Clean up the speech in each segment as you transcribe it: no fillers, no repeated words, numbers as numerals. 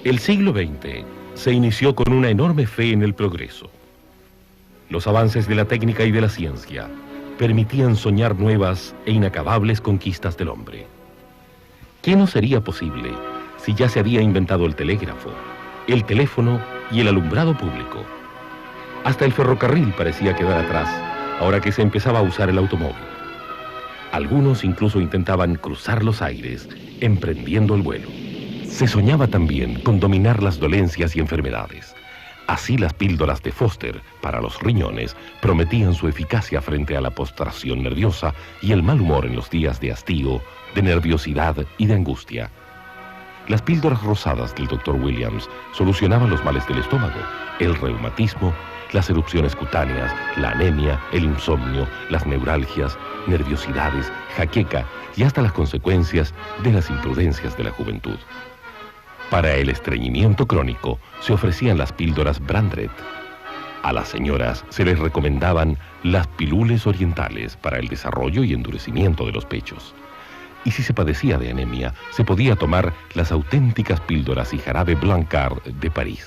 El siglo XX se inició con una enorme fe en el progreso. Los avances de la técnica y de la ciencia permitían soñar nuevas e inacabables conquistas del hombre. ¿Qué no sería posible si ya se había inventado el telégrafo, el teléfono y el alumbrado público? Hasta el ferrocarril parecía quedar atrás, ahora que se empezaba a usar el automóvil. Algunos incluso intentaban cruzar los aires, emprendiendo el vuelo. Se soñaba también con dominar las dolencias y enfermedades. Así las píldoras de Foster para los riñones prometían su eficacia frente a la postración nerviosa y el mal humor en los días de hastío, de nerviosidad y de angustia. Las píldoras rosadas del Dr. Williams solucionaban los males del estómago, el reumatismo, las erupciones cutáneas, la anemia, el insomnio, las neuralgias, nerviosidades, jaqueca y hasta las consecuencias de las imprudencias de la juventud. Para el estreñimiento crónico se ofrecían las píldoras Brandreth. A las señoras se les recomendaban las pilules orientales para el desarrollo y endurecimiento de los pechos. Y si se padecía de anemia, se podía tomar las auténticas píldoras y jarabe Blancard de París.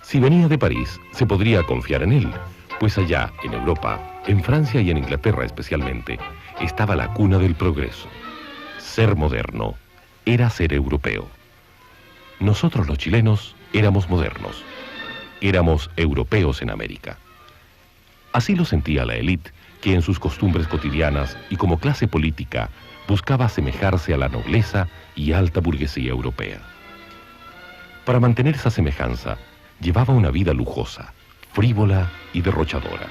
Si venía de París, se podría confiar en él, pues allá, en Europa, en Francia y en Inglaterra especialmente, estaba la cuna del progreso. Ser moderno era ser europeo. Nosotros los chilenos éramos modernos. Éramos europeos en América. Así lo sentía la élite, que en sus costumbres cotidianas y como clase política buscaba asemejarse a la nobleza y alta burguesía europea. Para mantener esa semejanza, llevaba una vida lujosa, frívola y derrochadora.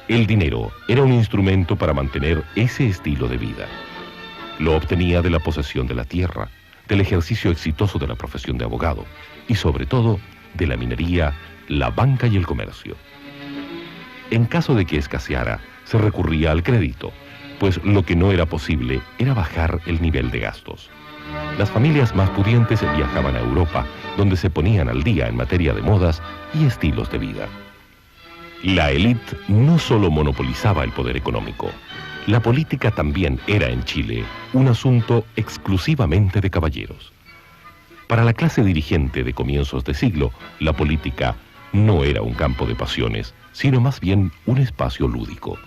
El dinero era un instrumento para mantener ese estilo de vida. Lo obtenía de la posesión de la tierra, del ejercicio exitoso de la profesión de abogado y sobre todo de la minería, la banca y el comercio. En caso de que escaseara, se recurría al crédito, pues lo que no era posible era bajar el nivel de gastos. Las familias más pudientes viajaban a Europa, donde se ponían al día en materia de modas y estilos de vida. La élite no solo monopolizaba el poder económico, la política también era en Chile un asunto exclusivamente de caballeros. Para la clase dirigente de comienzos de siglo, la política no era un campo de pasiones, sino más bien un espacio lúdico.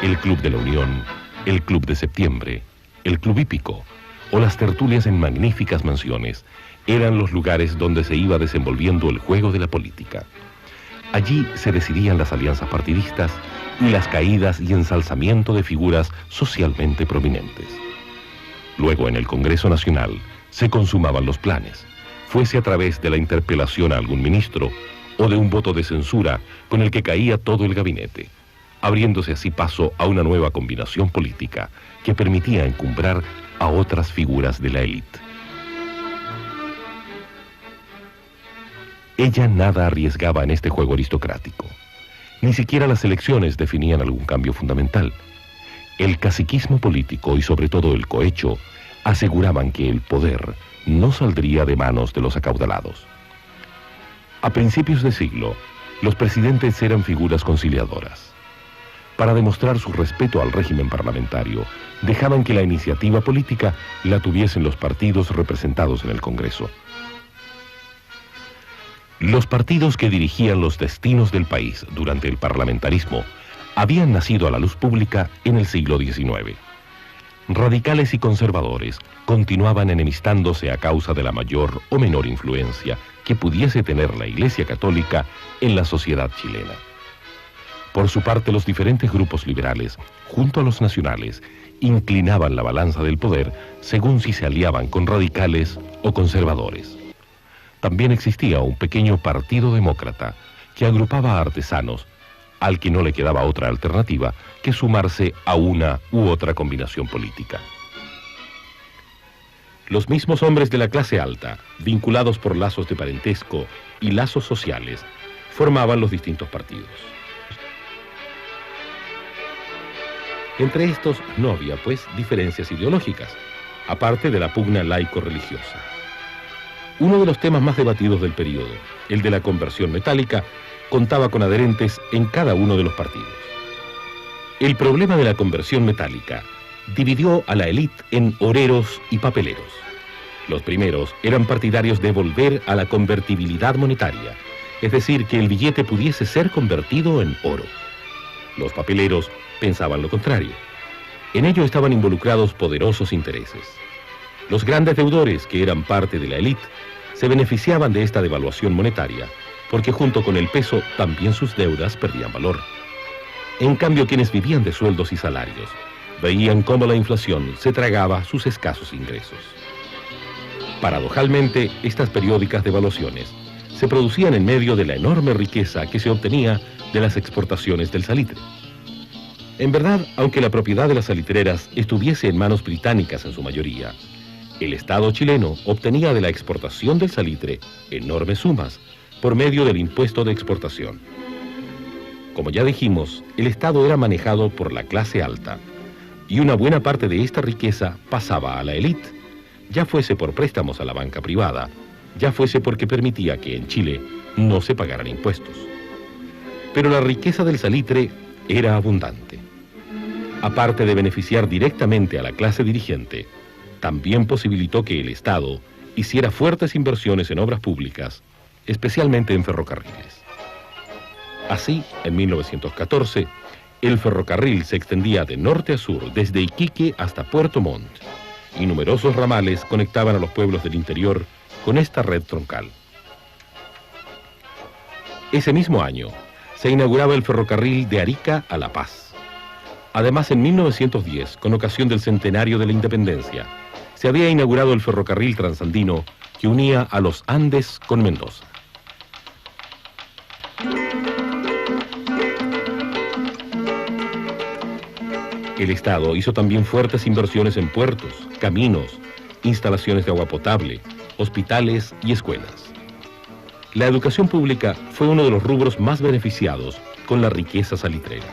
El Club de la Unión, el Club de Septiembre, el Club Hípico o las tertulias en magníficas mansiones eran los lugares donde se iba desenvolviendo el juego de la política. Allí se decidían las alianzas partidistas y las caídas y ensalzamiento de figuras socialmente prominentes. Luego en el Congreso Nacional se consumaban los planes, fuese a través de la interpelación a algún ministro o de un voto de censura con el que caía todo el gabinete, abriéndose así paso a una nueva combinación política que permitía encumbrar a otras figuras de la élite. Ella nada arriesgaba en este juego aristocrático. Ni siquiera las elecciones definían algún cambio fundamental. El caciquismo político y sobre todo el cohecho aseguraban que el poder no saldría de manos de los acaudalados. A principios de siglo, los presidentes eran figuras conciliadoras. Para demostrar su respeto al régimen parlamentario, dejaban que la iniciativa política la tuviesen los partidos representados en el Congreso. Los partidos que dirigían los destinos del país durante el parlamentarismo habían nacido a la luz pública en el siglo XIX. Radicales y conservadores continuaban enemistándose a causa de la mayor o menor influencia que pudiese tener la Iglesia Católica en la sociedad chilena. Por su parte, los diferentes grupos liberales, junto a los nacionales, inclinaban la balanza del poder según si se aliaban con radicales o conservadores. También existía un pequeño partido demócrata que agrupaba a artesanos, al que no le quedaba otra alternativa que sumarse a una u otra combinación política. Los mismos hombres de la clase alta, vinculados por lazos de parentesco y lazos sociales, formaban los distintos partidos. Entre estos no había, pues, diferencias ideológicas, aparte de la pugna laico-religiosa. Uno de los temas más debatidos del periodo, el de la conversión metálica, contaba con adherentes en cada uno de los partidos. El problema de la conversión metálica dividió a la élite en oreros y papeleros. Los primeros eran partidarios de volver a la convertibilidad monetaria, es decir, que el billete pudiese ser convertido en oro. Los papeleros pensaban lo contrario. En ello estaban involucrados poderosos intereses. Los grandes deudores, que eran parte de la élite, se beneficiaban de esta devaluación monetaria, porque junto con el peso también sus deudas perdían valor. En cambio, quienes vivían de sueldos y salarios veían cómo la inflación se tragaba sus escasos ingresos. Paradojalmente, estas periódicas devaluaciones se producían en medio de la enorme riqueza que se obtenía de las exportaciones del salitre. En verdad, aunque la propiedad de las salitreras estuviese en manos británicas en su mayoría, el Estado chileno obtenía de la exportación del salitre enormes sumas por medio del impuesto de exportación. Como ya dijimos, el Estado era manejado por la clase alta, y una buena parte de esta riqueza pasaba a la élite, ya fuese por préstamos a la banca privada, ya fuese porque permitía que en Chile no se pagaran impuestos. Pero la riqueza del salitre era abundante. Aparte de beneficiar directamente a la clase dirigente, también posibilitó que el Estado hiciera fuertes inversiones en obras públicas, especialmente en ferrocarriles. Así, en 1914, el ferrocarril se extendía de norte a sur, desde Iquique hasta Puerto Montt, y numerosos ramales conectaban a los pueblos del interior con esta red troncal. Ese mismo año, se inauguraba el ferrocarril de Arica a La Paz. Además, en 1910, con ocasión del centenario de la independencia, se había inaugurado el ferrocarril transandino que unía a los Andes con Mendoza. El Estado hizo también fuertes inversiones en puertos, caminos, instalaciones de agua potable, hospitales y escuelas. La educación pública fue uno de los rubros más beneficiados con la riqueza salitrera.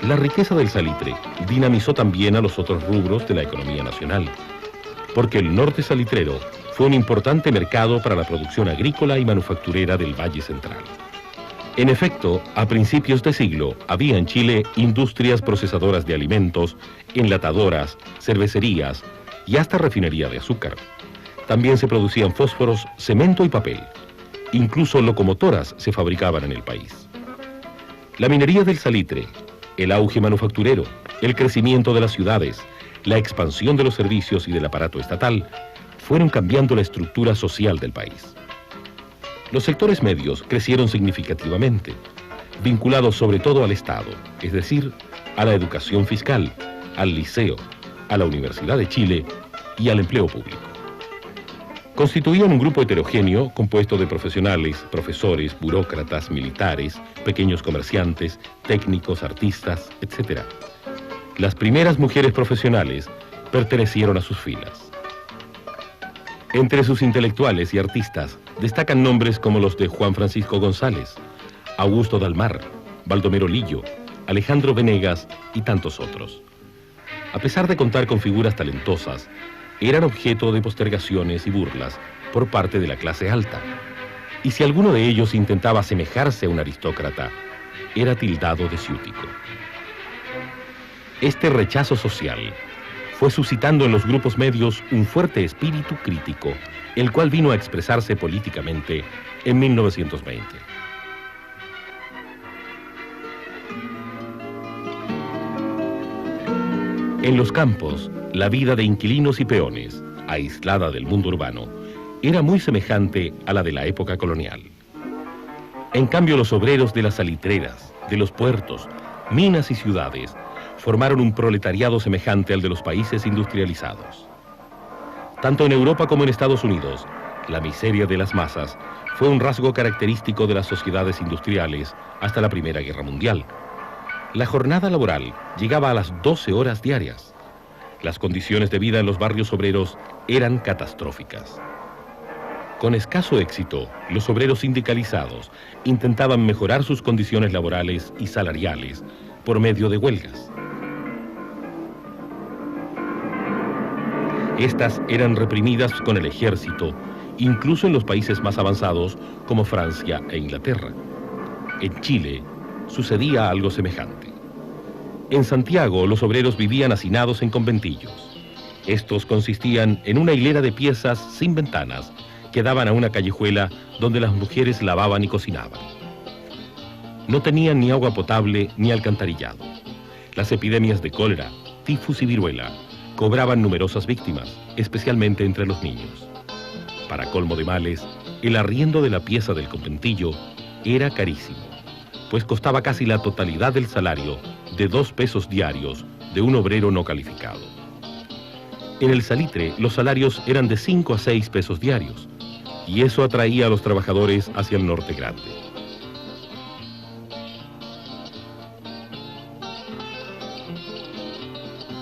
La riqueza del salitre dinamizó también a los otros rubros de la economía nacional, porque el norte salitrero fue un importante mercado para la producción agrícola y manufacturera del Valle Central. En efecto, a principios de siglo había en Chile industrias procesadoras de alimentos, enlatadoras, cervecerías y hasta refinería de azúcar. También se producían fósforos, cemento y papel. Incluso locomotoras se fabricaban en el país. La minería del salitre, el auge manufacturero, el crecimiento de las ciudades, la expansión de los servicios y del aparato estatal, fueron cambiando la estructura social del país. Los sectores medios crecieron significativamente, vinculados sobre todo al Estado, es decir, a la educación fiscal, al liceo, a la Universidad de Chile y al empleo público. Constituían un grupo heterogéneo compuesto de profesionales, profesores, burócratas, militares, pequeños comerciantes, técnicos, artistas, etc. Las primeras mujeres profesionales pertenecieron a sus filas. Entre sus intelectuales y artistas destacan nombres como los de Juan Francisco González, Augusto Dalmar, Baldomero Lillo, Alejandro Venegas y tantos otros. A pesar de contar con figuras talentosas, eran objeto de postergaciones y burlas por parte de la clase alta. Y si alguno de ellos intentaba asemejarse a un aristócrata, era tildado de ciútico. Este rechazo social fue suscitando en los grupos medios un fuerte espíritu crítico, el cual vino a expresarse políticamente en 1920. En los campos, la vida de inquilinos y peones, aislada del mundo urbano, era muy semejante a la de la época colonial. En cambio, los obreros de las salitreras, de los puertos, minas y ciudades, formaron un proletariado semejante al de los países industrializados. Tanto en Europa como en Estados Unidos, la miseria de las masas fue un rasgo característico de las sociedades industriales hasta la Primera Guerra Mundial. La jornada laboral llegaba a las 12 horas diarias. Las condiciones de vida en los barrios obreros eran catastróficas. Con escaso éxito, los obreros sindicalizados intentaban mejorar sus condiciones laborales y salariales por medio de huelgas. Estas eran reprimidas con el ejército, incluso en los países más avanzados como Francia e Inglaterra. En Chile sucedía algo semejante. En Santiago los obreros vivían hacinados en conventillos. Estos consistían en una hilera de piezas sin ventanas que daban a una callejuela donde las mujeres lavaban y cocinaban. No tenían ni agua potable ni alcantarillado. Las epidemias de cólera, tifus y viruela cobraban numerosas víctimas, especialmente entre los niños. Para colmo de males, el arriendo de la pieza del conventillo era carísimo, pues costaba casi la totalidad del salario de 2 pesos diarios de un obrero no calificado. En el Salitre, los salarios eran de 5 a 6 pesos diarios, y eso atraía a los trabajadores hacia el Norte Grande.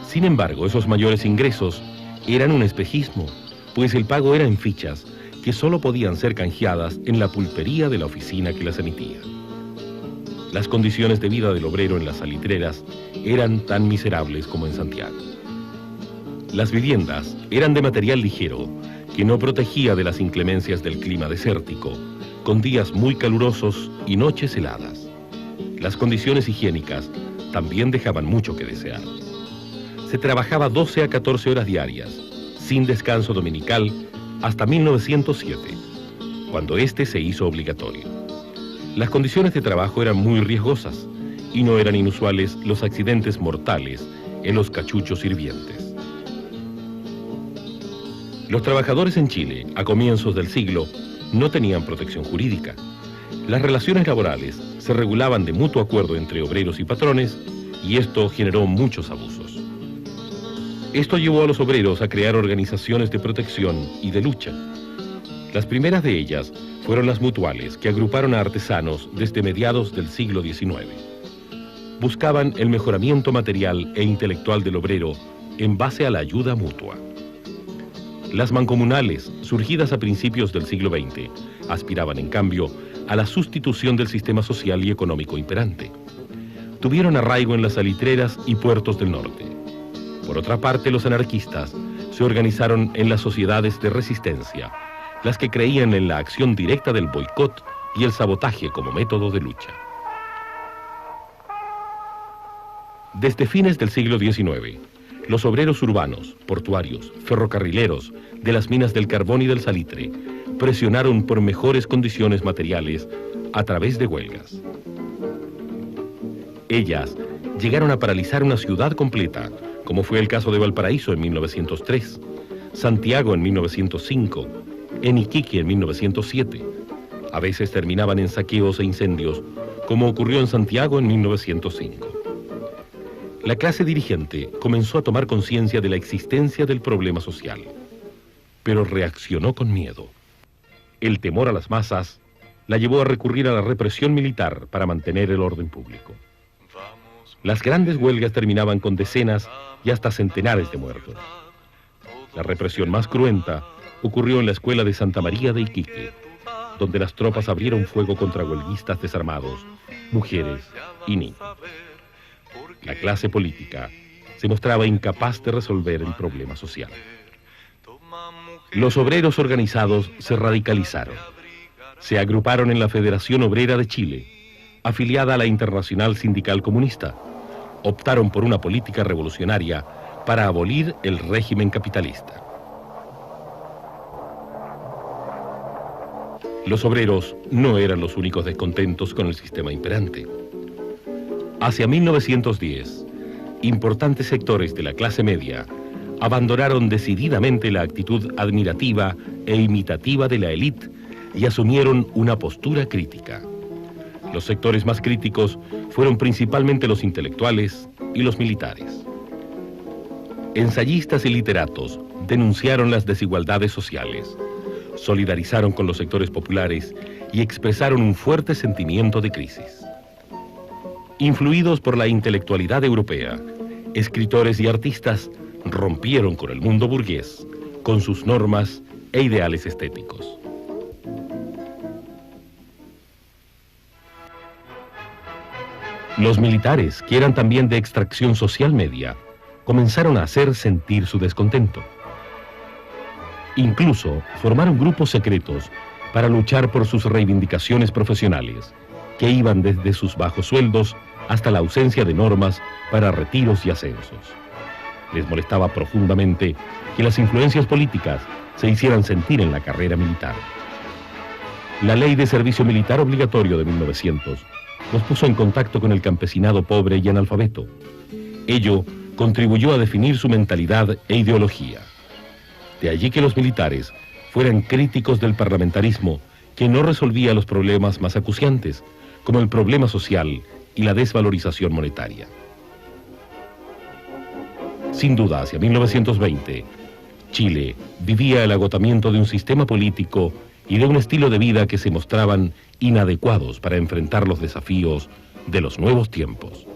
Sin embargo, esos mayores ingresos eran un espejismo, pues el pago era en fichas que solo podían ser canjeadas en la pulpería de la oficina que las emitía. Las condiciones de vida del obrero en las salitreras eran tan miserables como en Santiago. Las viviendas eran de material ligero, que no protegía de las inclemencias del clima desértico, con días muy calurosos y noches heladas. Las condiciones higiénicas también dejaban mucho que desear. Se trabajaba 12 a 14 horas diarias, sin descanso dominical, hasta 1907, cuando este se hizo obligatorio. Las condiciones de trabajo eran muy riesgosas y no eran inusuales los accidentes mortales en los cachuchos hirvientes. Los trabajadores en Chile, a comienzos del siglo, no tenían protección jurídica. Las relaciones laborales se regulaban de mutuo acuerdo entre obreros y patrones, y esto generó muchos abusos. Esto llevó a los obreros a crear organizaciones de protección y de lucha. Las primeras de ellas fueron las mutuales, que agruparon a artesanos desde mediados del siglo XIX. Buscaban el mejoramiento material e intelectual del obrero en base a la ayuda mutua. Las mancomunales, surgidas a principios del siglo XX, aspiraban en cambio a la sustitución del sistema social y económico imperante. Tuvieron arraigo en las salitreras y puertos del norte. Por otra parte, los anarquistas se organizaron en las sociedades de resistencia, las que creían en la acción directa del boicot y el sabotaje como método de lucha. Desde fines del siglo XIX, los obreros urbanos, portuarios, ferrocarrileros, de las minas del carbón y del salitre, presionaron por mejores condiciones materiales a través de huelgas. Ellas llegaron a paralizar una ciudad completa, como fue el caso de Valparaíso en 1903, Santiago en 1905, en Iquique en 1907. A veces terminaban en saqueos e incendios, como ocurrió en Santiago en 1905. La clase dirigente comenzó a tomar conciencia de la existencia del problema social, pero reaccionó con miedo. El temor a las masas la llevó a recurrir a la represión militar para mantener el orden público. Las grandes huelgas terminaban con decenas y hasta centenares de muertos. La represión más cruenta ocurrió en la escuela de Santa María de Iquique, donde las tropas abrieron fuego contra huelguistas desarmados, mujeres y niños. La clase política se mostraba incapaz de resolver el problema social. Los obreros organizados se radicalizaron. Se agruparon en la Federación Obrera de Chile, afiliada a la Internacional Sindical Comunista. Optaron por una política revolucionaria para abolir el régimen capitalista. Los obreros no eran los únicos descontentos con el sistema imperante. Hacia 1910, importantes sectores de la clase media abandonaron decididamente la actitud admirativa e imitativa de la élite y asumieron una postura crítica. Los sectores más críticos fueron principalmente los intelectuales y los militares. Ensayistas y literatos denunciaron las desigualdades sociales, solidarizaron con los sectores populares y expresaron un fuerte sentimiento de crisis. Influidos por la intelectualidad europea, escritores y artistas rompieron con el mundo burgués, con sus normas e ideales estéticos. Los militares, que eran también de extracción social media, comenzaron a hacer sentir su descontento. Incluso formaron grupos secretos para luchar por sus reivindicaciones profesionales, que iban desde sus bajos sueldos hasta la ausencia de normas para retiros y ascensos. Les molestaba profundamente que las influencias políticas se hicieran sentir en la carrera militar. La Ley de Servicio Militar Obligatorio de 1900 los puso en contacto con el campesinado pobre y analfabeto. Ello contribuyó a definir su mentalidad e ideología. De allí que los militares fueran críticos del parlamentarismo, que no resolvía los problemas más acuciantes, como el problema social y la desvalorización monetaria. Sin duda, hacia 1920, Chile vivía el agotamiento de un sistema político y de un estilo de vida que se mostraban inadecuados para enfrentar los desafíos de los nuevos tiempos.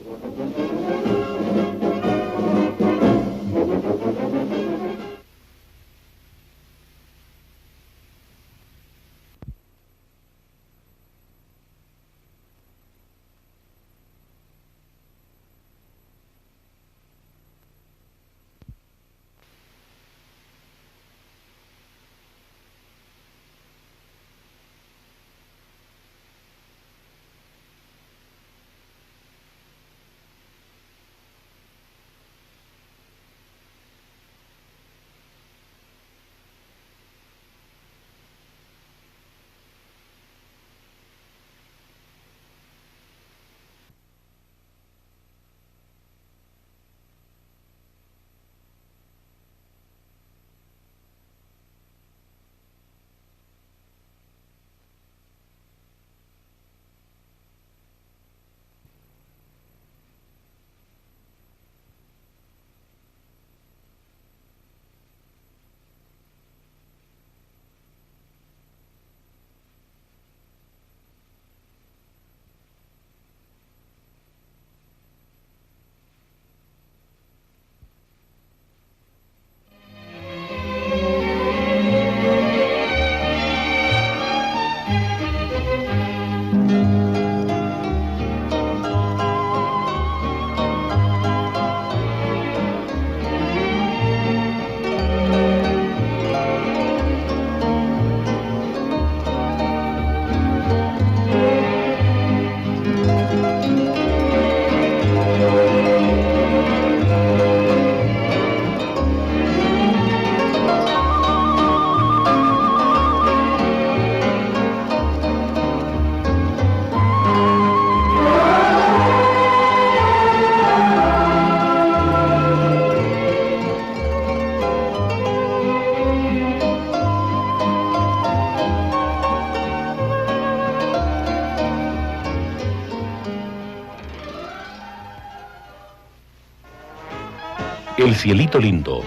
El cielito lindo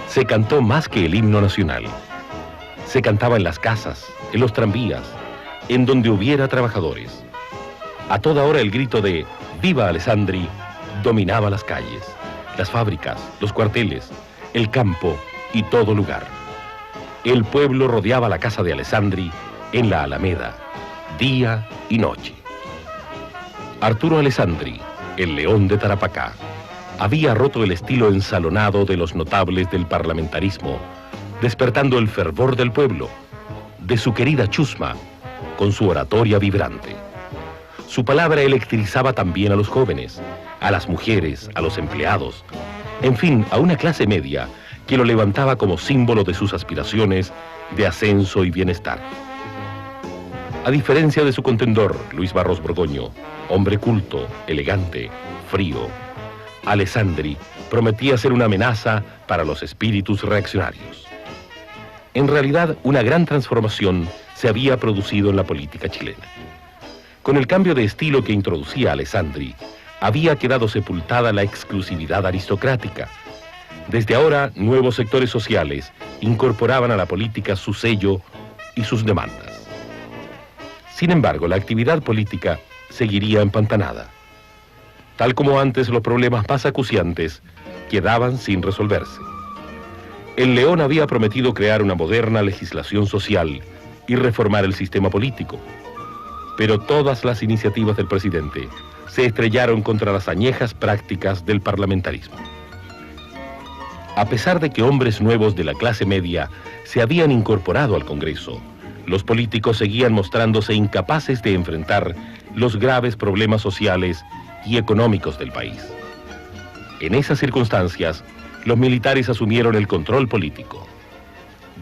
se cantó más que el himno nacional. Se cantaba en las casas, en los tranvías, en donde hubiera trabajadores. A toda hora el grito de ¡Viva Alessandri! Dominaba las calles, las fábricas, los cuarteles, el campo y todo lugar. El pueblo rodeaba la casa de Alessandri en la Alameda, día y noche. Arturo Alessandri, el león de Tarapacá, había roto el estilo ensalonado de los notables del parlamentarismo, despertando el fervor del pueblo, de su querida chusma, con su oratoria vibrante. Su palabra electrizaba también a los jóvenes, a las mujeres, a los empleados, en fin, a una clase media que lo levantaba como símbolo de sus aspiraciones de ascenso y bienestar. A diferencia de su contendor, Luis Barros Borgoño, hombre culto, elegante, frío, Alessandri prometía ser una amenaza para los espíritus reaccionarios. En realidad, una gran transformación se había producido en la política chilena. Con el cambio de estilo que introducía Alessandri, había quedado sepultada la exclusividad aristocrática. Desde ahora, nuevos sectores sociales incorporaban a la política su sello y sus demandas. Sin embargo, la actividad política seguiría empantanada. Tal como antes, los problemas más acuciantes quedaban sin resolverse. El León había prometido crear una moderna legislación social y reformar el sistema político. Pero todas las iniciativas del presidente se estrellaron contra las añejas prácticas del parlamentarismo. A pesar de que hombres nuevos de la clase media se habían incorporado al Congreso, los políticos seguían mostrándose incapaces de enfrentar los graves problemas sociales y económicos del país. En esas circunstancias, los militares asumieron el control político.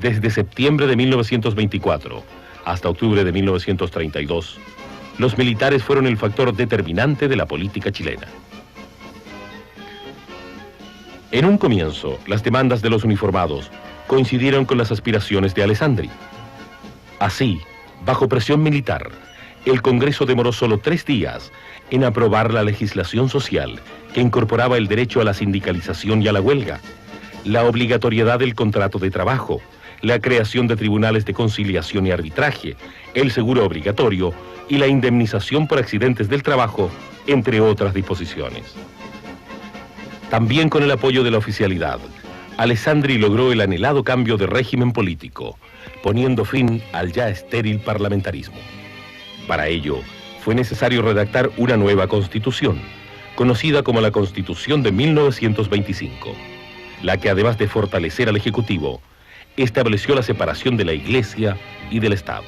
Desde septiembre de 1924 hasta octubre de 1932, los militares fueron el factor determinante de la política chilena. En un comienzo, las demandas de los uniformados coincidieron con las aspiraciones de Alessandri. Así, bajo presión militar, el Congreso demoró solo 3 días en aprobar la legislación social que incorporaba el derecho a la sindicalización y a la huelga, la obligatoriedad del contrato de trabajo, la creación de tribunales de conciliación y arbitraje, el seguro obligatorio y la indemnización por accidentes del trabajo, entre otras disposiciones. También con el apoyo de la oficialidad, Alessandri logró el anhelado cambio de régimen político, poniendo fin al ya estéril parlamentarismo. Para ello, fue necesario redactar una nueva constitución, conocida como la Constitución de 1925, la que además de fortalecer al Ejecutivo, estableció la separación de la Iglesia y del Estado.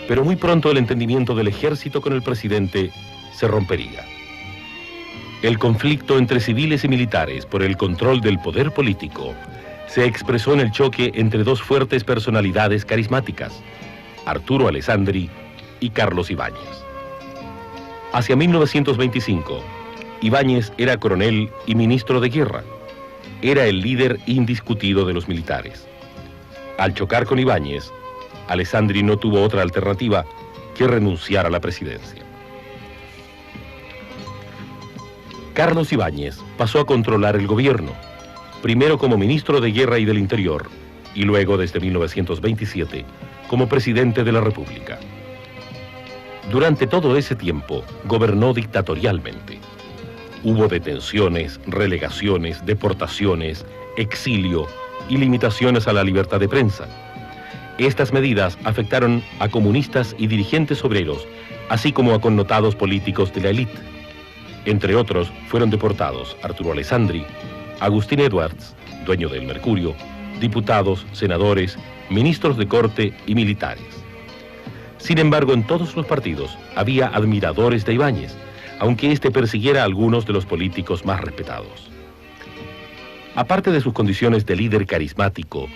Pero muy pronto el entendimiento del ejército con el presidente se rompería. El conflicto entre civiles y militares por el control del poder político se expresó en el choque entre dos fuertes personalidades carismáticas, Arturo Alessandri y Carlos Ibáñez. Hacia 1925, Ibáñez era coronel y ministro de guerra. Era el líder indiscutido de los militares. Al chocar con Ibáñez, Alessandri no tuvo otra alternativa que renunciar a la presidencia. Carlos Ibáñez pasó a controlar el gobierno, primero como ministro de Guerra y del Interior, y luego desde 1927 como presidente de la República. Durante todo ese tiempo gobernó dictatorialmente. Hubo detenciones, relegaciones, deportaciones, exilio y limitaciones a la libertad de prensa. Estas medidas afectaron a comunistas y dirigentes obreros, así como a connotados políticos de la élite. Entre otros, fueron deportados Arturo Alessandri, Agustín Edwards, dueño del Mercurio, diputados, senadores, ministros de corte y militares. Sin embargo, en todos los partidos había admiradores de Ibáñez, aunque éste persiguiera a algunos de los políticos más respetados. Aparte de sus condiciones de líder carismático,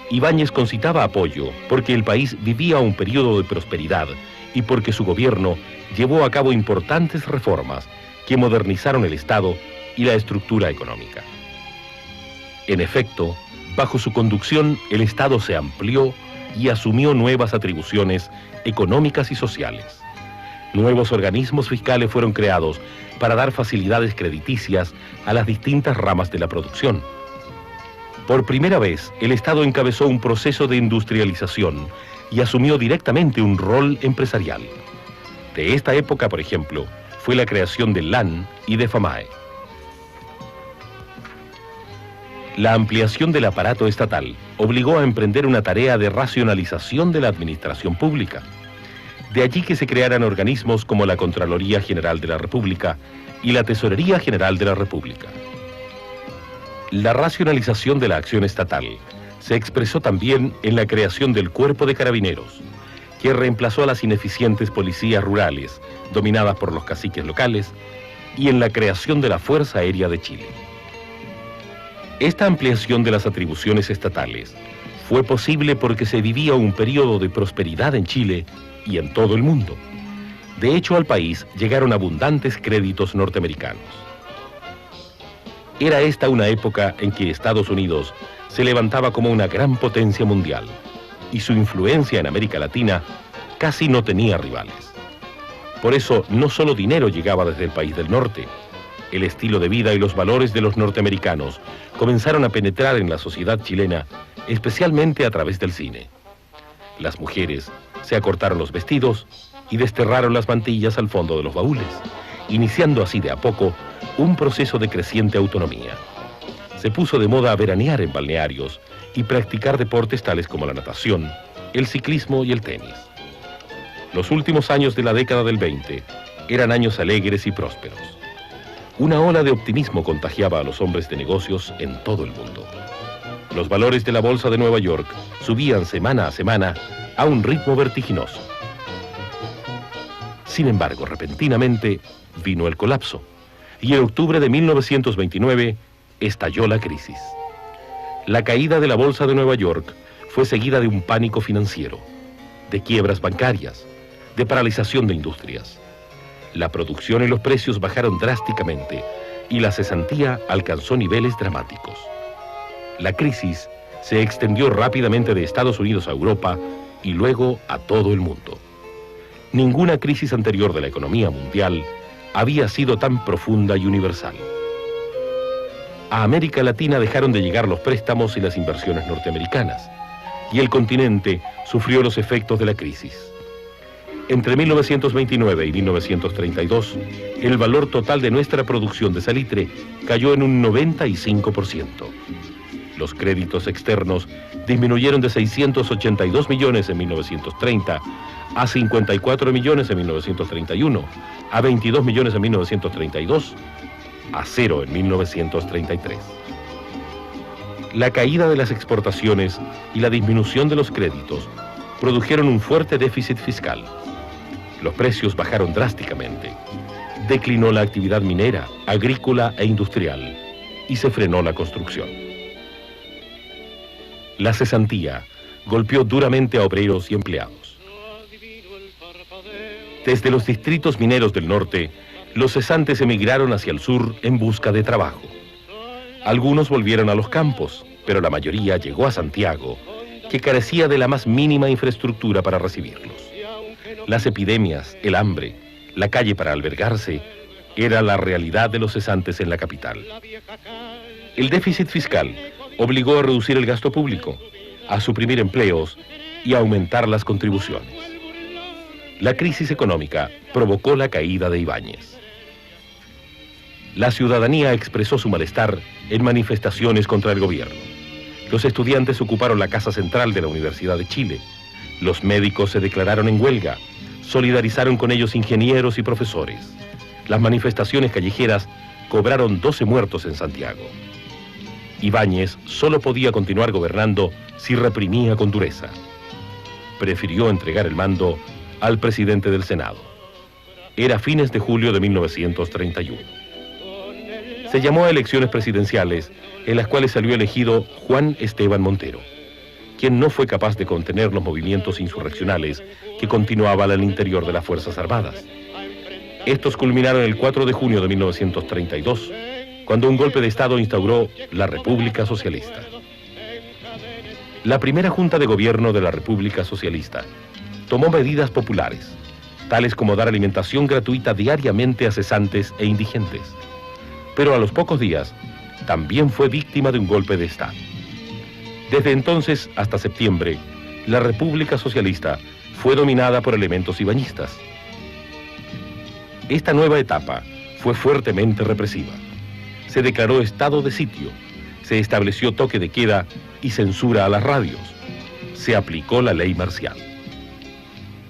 Ibáñez concitaba apoyo porque el país vivía un periodo de prosperidad y porque su gobierno llevó a cabo importantes reformas que modernizaron el Estado y la estructura económica. En efecto, bajo su conducción, el Estado se amplió y asumió nuevas atribuciones económicas y sociales. Nuevos organismos fiscales fueron creados para dar facilidades crediticias a las distintas ramas de la producción. Por primera vez, el Estado encabezó un proceso de industrialización y asumió directamente un rol empresarial. De esta época, por ejemplo, fue la creación del LAN y de FAMAE. La ampliación del aparato estatal obligó a emprender una tarea de racionalización de la administración pública. De allí que se crearan organismos como la Contraloría General de la República y la Tesorería General de la República. La racionalización de la acción estatal se expresó también en la creación del Cuerpo de Carabineros, que reemplazó a las ineficientes policías rurales, dominadas por los caciques locales, y en la creación de la Fuerza Aérea de Chile. Esta ampliación de las atribuciones estatales fue posible porque se vivía un periodo de prosperidad en Chile y en todo el mundo. De hecho, al país llegaron abundantes créditos norteamericanos. Era esta una época en que Estados Unidos se levantaba como una gran potencia mundial y su influencia en América Latina casi no tenía rivales. Por eso, no solo dinero llegaba desde el país del norte. El estilo de vida y los valores de los norteamericanos comenzaron a penetrar en la sociedad chilena, especialmente a través del cine. Las mujeres se acortaron los vestidos y desterraron las mantillas al fondo de los baúles, iniciando así de a poco un proceso de creciente autonomía. Se puso de moda veranear en balnearios y practicar deportes tales como la natación, el ciclismo y el tenis. Los últimos años de la década del 20 eran años alegres y prósperos. Una ola de optimismo contagiaba a los hombres de negocios en todo el mundo. Los valores de la bolsa de Nueva York subían semana a semana a un ritmo vertiginoso. Sin embargo, repentinamente vino el colapso y en octubre de 1929 estalló la crisis. La caída de la bolsa de Nueva York fue seguida de un pánico financiero, de quiebras bancarias, de paralización de industrias. La producción y los precios bajaron drásticamente y la cesantía alcanzó niveles dramáticos. La crisis se extendió rápidamente de Estados Unidos a Europa y luego a todo el mundo. Ninguna crisis anterior de la economía mundial había sido tan profunda y universal. A América Latina dejaron de llegar los préstamos y las inversiones norteamericanas, y el continente sufrió los efectos de la crisis. Entre 1929 y 1932, el valor total de nuestra producción de salitre cayó en un 95%. Los créditos externos disminuyeron de 682 millones en 1930 a 54 millones en 1931, a 22 millones en 1932, a cero en 1933. La caída de las exportaciones y la disminución de los créditos produjeron un fuerte déficit fiscal. Los precios bajaron drásticamente. Declinó la actividad minera, agrícola e industrial y se frenó la construcción. La cesantía golpeó duramente a obreros y empleados. Desde los distritos mineros del norte, los cesantes emigraron hacia el sur en busca de trabajo. Algunos volvieron a los campos, pero la mayoría llegó a Santiago, que carecía de la más mínima infraestructura para recibirlos. Las epidemias, el hambre, la calle para albergarse, era la realidad de los cesantes en la capital. El déficit fiscal obligó a reducir el gasto público, a suprimir empleos y a aumentar las contribuciones. La crisis económica provocó la caída de Ibáñez. La ciudadanía expresó su malestar en manifestaciones contra el gobierno. Los estudiantes ocuparon la casa central de la Universidad de Chile. Los médicos se declararon en huelga. Solidarizaron con ellos ingenieros y profesores. Las manifestaciones callejeras cobraron 12 muertos en Santiago. Ibáñez solo podía continuar gobernando si reprimía con dureza. Prefirió entregar el mando al presidente del Senado. Era fines de julio de 1931. Se llamó a elecciones presidenciales, en las cuales salió elegido Juan Esteban Montero, quien no fue capaz de contener los movimientos insurreccionales que continuaban al interior de las Fuerzas Armadas. Estos culminaron el 4 de junio de 1932, cuando un golpe de Estado instauró la República Socialista. La primera Junta de Gobierno de la República Socialista tomó medidas populares, tales como dar alimentación gratuita diariamente a cesantes e indigentes. Pero a los pocos días, también fue víctima de un golpe de Estado. Desde entonces hasta septiembre, la República Socialista fue dominada por elementos ibañistas. Esta nueva etapa fue fuertemente represiva. Se declaró estado de sitio, se estableció toque de queda y censura a las radios. Se aplicó la ley marcial.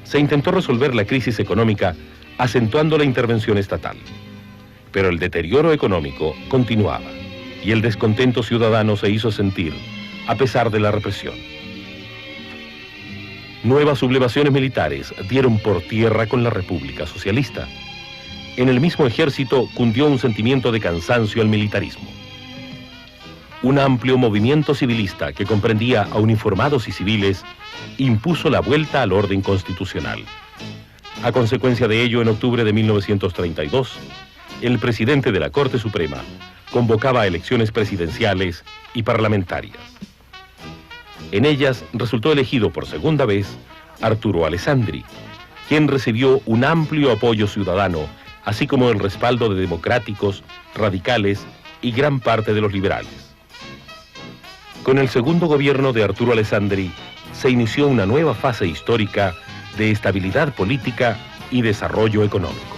Se intentó resolver la crisis económica acentuando la intervención estatal. Pero el deterioro económico continuaba y el descontento ciudadano se hizo sentir a pesar de la represión. Nuevas sublevaciones militares dieron por tierra con la República Socialista. En el mismo ejército cundió un sentimiento de cansancio al militarismo. Un amplio movimiento civilista que comprendía a uniformados y civiles impuso la vuelta al orden constitucional. A consecuencia de ello, en octubre de 1932, el presidente de la Corte Suprema convocaba a elecciones presidenciales y parlamentarias. En ellas resultó elegido por segunda vez Arturo Alessandri, quien recibió un amplio apoyo ciudadano, así como el respaldo de democráticos, radicales y gran parte de los liberales. Con el segundo gobierno de Arturo Alessandri se inició una nueva fase histórica de estabilidad política y desarrollo económico.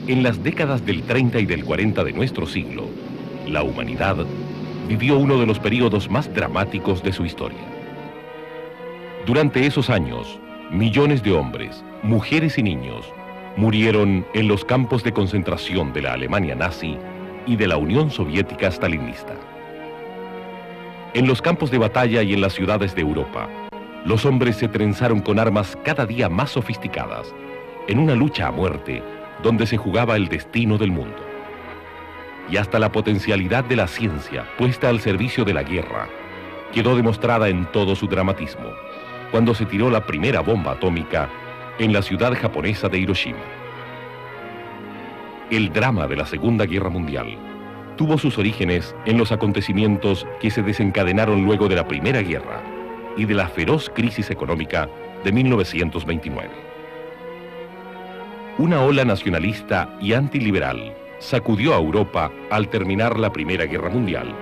En las décadas del 30 y del 40 de nuestro siglo, la humanidad vivió uno de los períodos más dramáticos de su historia. Durante esos años, millones de hombres, mujeres y niños murieron en los campos de concentración de la Alemania nazi y de la Unión Soviética stalinista. En los campos de batalla y en las ciudades de Europa, los hombres se trenzaron con armas cada día más sofisticadas, en una lucha a muerte donde se jugaba el destino del mundo. Y hasta la potencialidad de la ciencia puesta al servicio de la guerra quedó demostrada en todo su dramatismo, cuando se tiró la primera bomba atómica en la ciudad japonesa de Hiroshima. El drama de la Segunda Guerra Mundial tuvo sus orígenes en los acontecimientos que se desencadenaron luego de la Primera Guerra y de la feroz crisis económica de 1929. Una ola nacionalista y antiliberal sacudió a Europa al terminar la Primera Guerra Mundial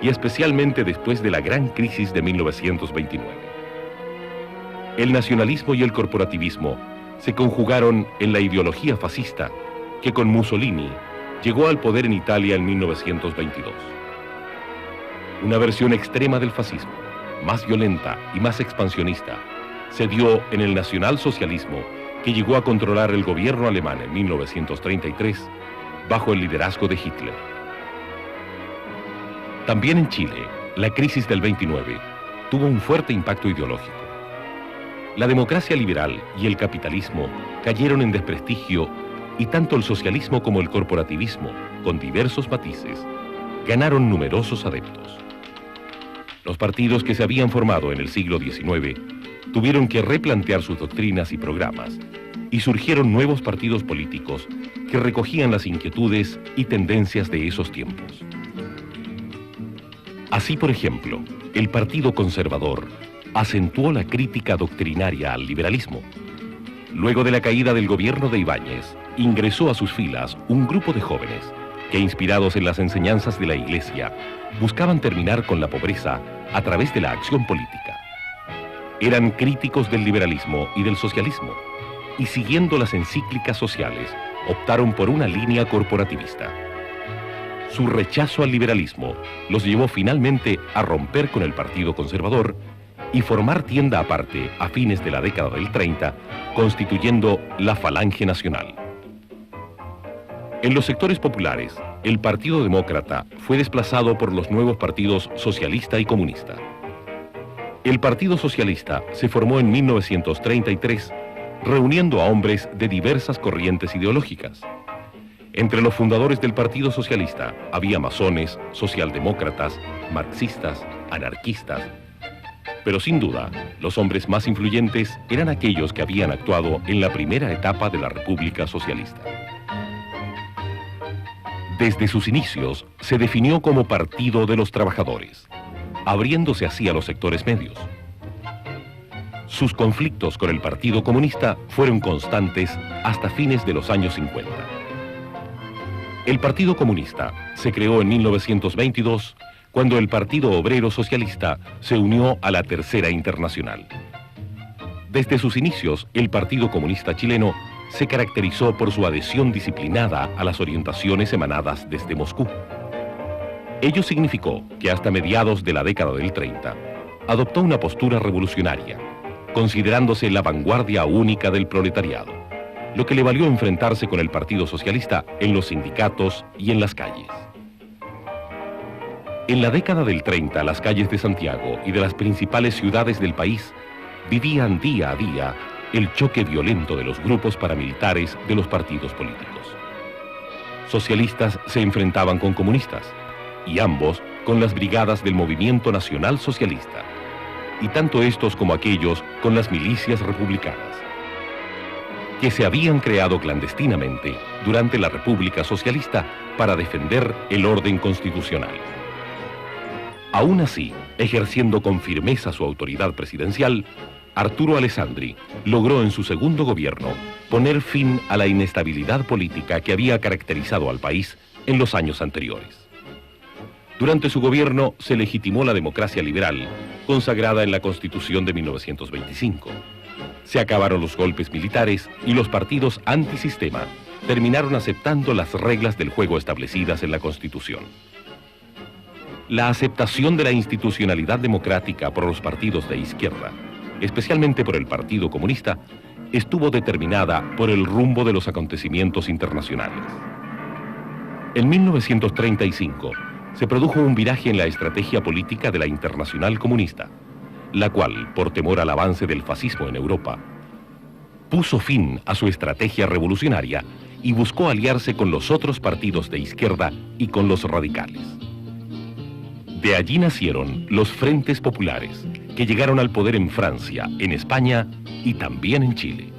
y especialmente después de la gran crisis de 1929. El nacionalismo y el corporativismo se conjugaron en la ideología fascista que con Mussolini llegó al poder en Italia en 1922. Una versión extrema del fascismo, más violenta y más expansionista, se dio en el nacionalsocialismo que llegó a controlar el gobierno alemán en 1933 bajo el liderazgo de Hitler. También en Chile, la crisis del 29 tuvo un fuerte impacto ideológico. La democracia liberal y el capitalismo cayeron en desprestigio y tanto el socialismo como el corporativismo, con diversos matices, ganaron numerosos adeptos. Los partidos que se habían formado en el siglo XIX tuvieron que replantear sus doctrinas y programas, y surgieron nuevos partidos políticos que recogían las inquietudes y tendencias de esos tiempos. Así, por ejemplo, el Partido Conservador acentuó la crítica doctrinaria al liberalismo. Luego de la caída del gobierno de Ibáñez, ingresó a sus filas un grupo de jóvenes que, inspirados en las enseñanzas de la Iglesia, buscaban terminar con la pobreza a través de la acción política. Eran críticos del liberalismo y del socialismo, y siguiendo las encíclicas sociales, optaron por una línea corporativista. Su rechazo al liberalismo los llevó finalmente a romper con el Partido Conservador y formar tienda aparte a fines de la década del 30, constituyendo la Falange Nacional. En los sectores populares, el Partido Demócrata fue desplazado por los nuevos partidos socialista y comunista. El Partido Socialista se formó en 1933, reuniendo a hombres de diversas corrientes ideológicas. Entre los fundadores del Partido Socialista había masones, socialdemócratas, marxistas, anarquistas. Pero sin duda, los hombres más influyentes eran aquellos que habían actuado en la primera etapa de la República Socialista. Desde sus inicios, se definió como Partido de los Trabajadores, abriéndose así a los sectores medios. Sus conflictos con el Partido Comunista fueron constantes hasta fines de los años 50. El Partido Comunista se creó en 1922 cuando el Partido Obrero Socialista se unió a la Tercera Internacional. Desde sus inicios, el Partido Comunista chileno se caracterizó por su adhesión disciplinada a las orientaciones emanadas desde Moscú. Ello significó que hasta mediados de la década del 30 adoptó una postura revolucionaria, considerándose la vanguardia única del proletariado, lo que le valió enfrentarse con el Partido Socialista en los sindicatos y en las calles. En la década del 30, las calles de Santiago y de las principales ciudades del país vivían día a día el choque violento de los grupos paramilitares de los partidos políticos. Socialistas se enfrentaban con comunistas, y ambos con las brigadas del Movimiento Nacional Socialista, y tanto estos como aquellos con las milicias republicanas, que se habían creado clandestinamente durante la República Socialista para defender el orden constitucional. Aún así, ejerciendo con firmeza su autoridad presidencial, Arturo Alessandri logró en su segundo gobierno poner fin a la inestabilidad política que había caracterizado al país en los años anteriores. Durante su gobierno se legitimó la democracia liberal, consagrada en la Constitución de 1925. Se acabaron los golpes militares y los partidos antisistema terminaron aceptando las reglas del juego establecidas en la Constitución. La aceptación de la institucionalidad democrática por los partidos de izquierda, especialmente por el Partido Comunista, estuvo determinada por el rumbo de los acontecimientos internacionales. En 1935 se produjo un viraje en la estrategia política de la Internacional Comunista, la cual, por temor al avance del fascismo en Europa, puso fin a su estrategia revolucionaria y buscó aliarse con los otros partidos de izquierda y con los radicales. De allí nacieron los Frentes Populares, que llegaron al poder en Francia, en España y también en Chile.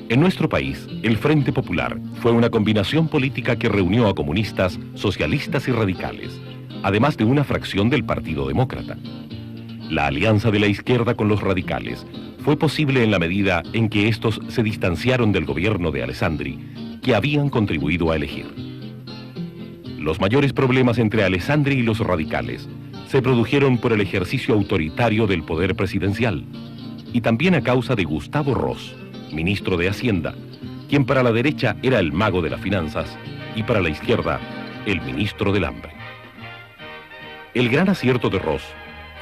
En nuestro país, el Frente Popular fue una combinación política que reunió a comunistas, socialistas y radicales, además de una fracción del Partido Demócrata. La alianza de la izquierda con los radicales fue posible en la medida en que estos se distanciaron del gobierno de Alessandri, que habían contribuido a elegir. Los mayores problemas entre Alessandri y los radicales se produjeron por el ejercicio autoritario del poder presidencial y también a causa de Gustavo Ross, ministro de Hacienda, quien para la derecha era el mago de las finanzas y para la izquierda el ministro del hambre. El gran acierto de Ross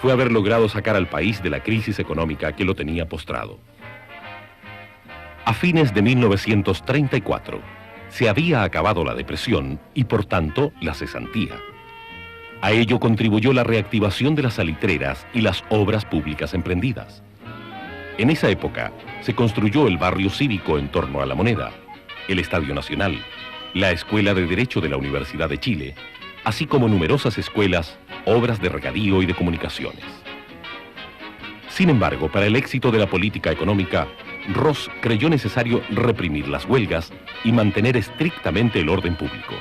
fue haber logrado sacar al país de la crisis económica que lo tenía postrado. A fines de 1934 se había acabado la depresión y por tanto la cesantía. A ello contribuyó la reactivación de las salitreras y las obras públicas emprendidas. En esa época se construyó el barrio cívico en torno a la Moneda, el Estadio Nacional, la Escuela de Derecho de la Universidad de Chile, así como numerosas escuelas, obras de regadío y de comunicaciones. Sin embargo, para el éxito de la política económica, Ross creyó necesario reprimir las huelgas y mantener estrictamente el orden público.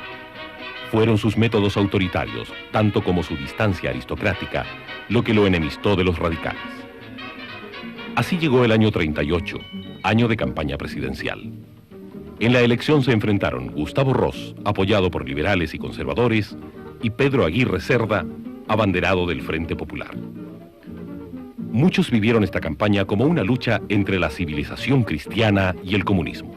Fueron sus métodos autoritarios, tanto como su distancia aristocrática, lo que lo enemistó de los radicales. Así llegó el año 38, año de campaña presidencial. En la elección se enfrentaron Gustavo Ross, apoyado por liberales y conservadores, y Pedro Aguirre Cerda, abanderado del Frente Popular. Muchos vivieron esta campaña como una lucha entre la civilización cristiana y el comunismo.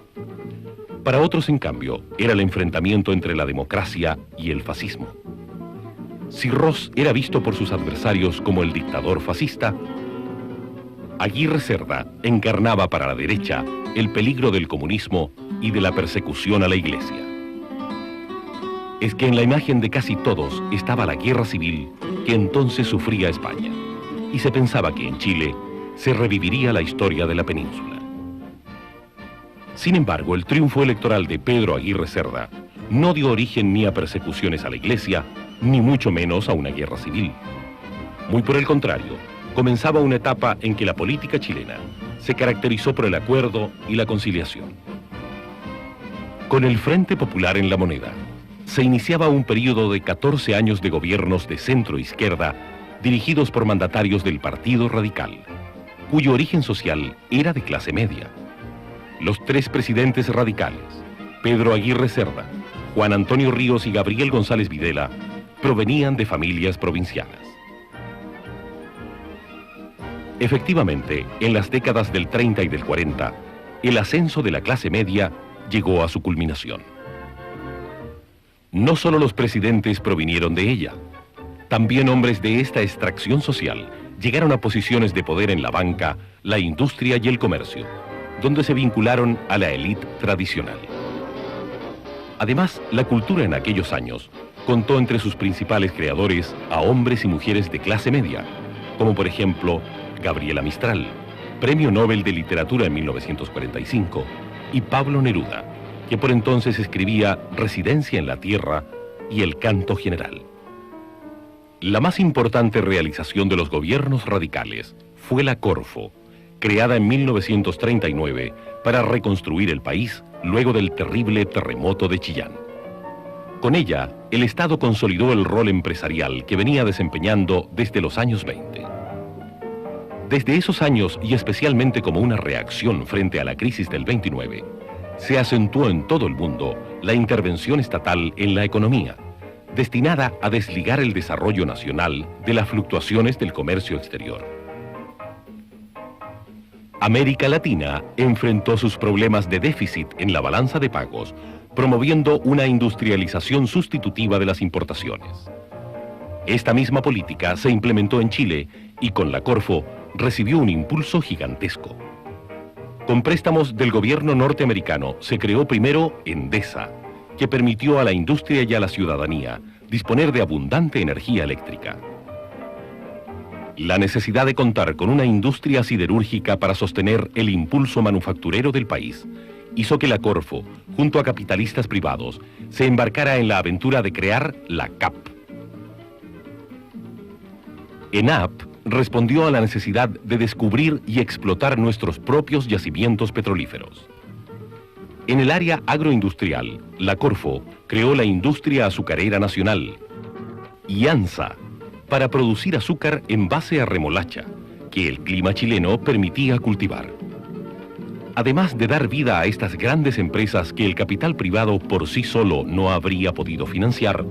Para otros, en cambio, era el enfrentamiento entre la democracia y el fascismo. Si Ross era visto por sus adversarios como el dictador fascista, Aguirre Cerda encarnaba para la derecha el peligro del comunismo y de la persecución a la Iglesia. Es que en la imagen de casi todos estaba la guerra civil que entonces sufría España, y se pensaba que en Chile se reviviría la historia de la península. Sin embargo, el triunfo electoral de Pedro Aguirre Cerda no dio origen ni a persecuciones a la Iglesia, ni mucho menos a una guerra civil. Muy por el contrario, comenzaba una etapa en que la política chilena se caracterizó por el acuerdo y la conciliación. Con el Frente Popular en la Moneda, se iniciaba un período de 14 años de gobiernos de centro-izquierda dirigidos por mandatarios del Partido Radical, cuyo origen social era de clase media. Los tres presidentes radicales, Pedro Aguirre Cerda, Juan Antonio Ríos y Gabriel González Videla, provenían de familias provincianas. Efectivamente, en las décadas del 30 y del 40, el ascenso de la clase media llegó a su culminación. No solo los presidentes provinieron de ella, también hombres de esta extracción social llegaron a posiciones de poder en la banca, la industria y el comercio, donde se vincularon a la élite tradicional. Además, la cultura en aquellos años contó entre sus principales creadores a hombres y mujeres de clase media, como por ejemplo Gabriela Mistral, Premio Nobel de Literatura en 1945, y Pablo Neruda, que por entonces escribía Residencia en la Tierra y El Canto General. La más importante realización de los gobiernos radicales fue la Corfo, creada en 1939 para reconstruir el país luego del terrible terremoto de Chillán. Con ella, el Estado consolidó el rol empresarial que venía desempeñando desde los años 20. Desde esos años, y especialmente como una reacción frente a la crisis del 29, se acentuó en todo el mundo la intervención estatal en la economía, destinada a desligar el desarrollo nacional de las fluctuaciones del comercio exterior. América Latina enfrentó sus problemas de déficit en la balanza de pagos, promoviendo una industrialización sustitutiva de las importaciones. Esta misma política se implementó en Chile y con la Corfo recibió un impulso gigantesco. Con préstamos del gobierno norteamericano se creó primero Endesa, que permitió a la industria y a la ciudadanía disponer de abundante energía eléctrica. La necesidad de contar con una industria siderúrgica para sostener el impulso manufacturero del país hizo que la Corfo, junto a capitalistas privados, se embarcara en la aventura de crear la CAP. ENAP respondió a la necesidad de descubrir y explotar nuestros propios yacimientos petrolíferos. En el área agroindustrial, la Corfo creó la Industria Azucarera Nacional y ANSA para producir azúcar en base a remolacha, que el clima chileno permitía cultivar. Además de dar vida a estas grandes empresas que el capital privado por sí solo no habría podido financiar,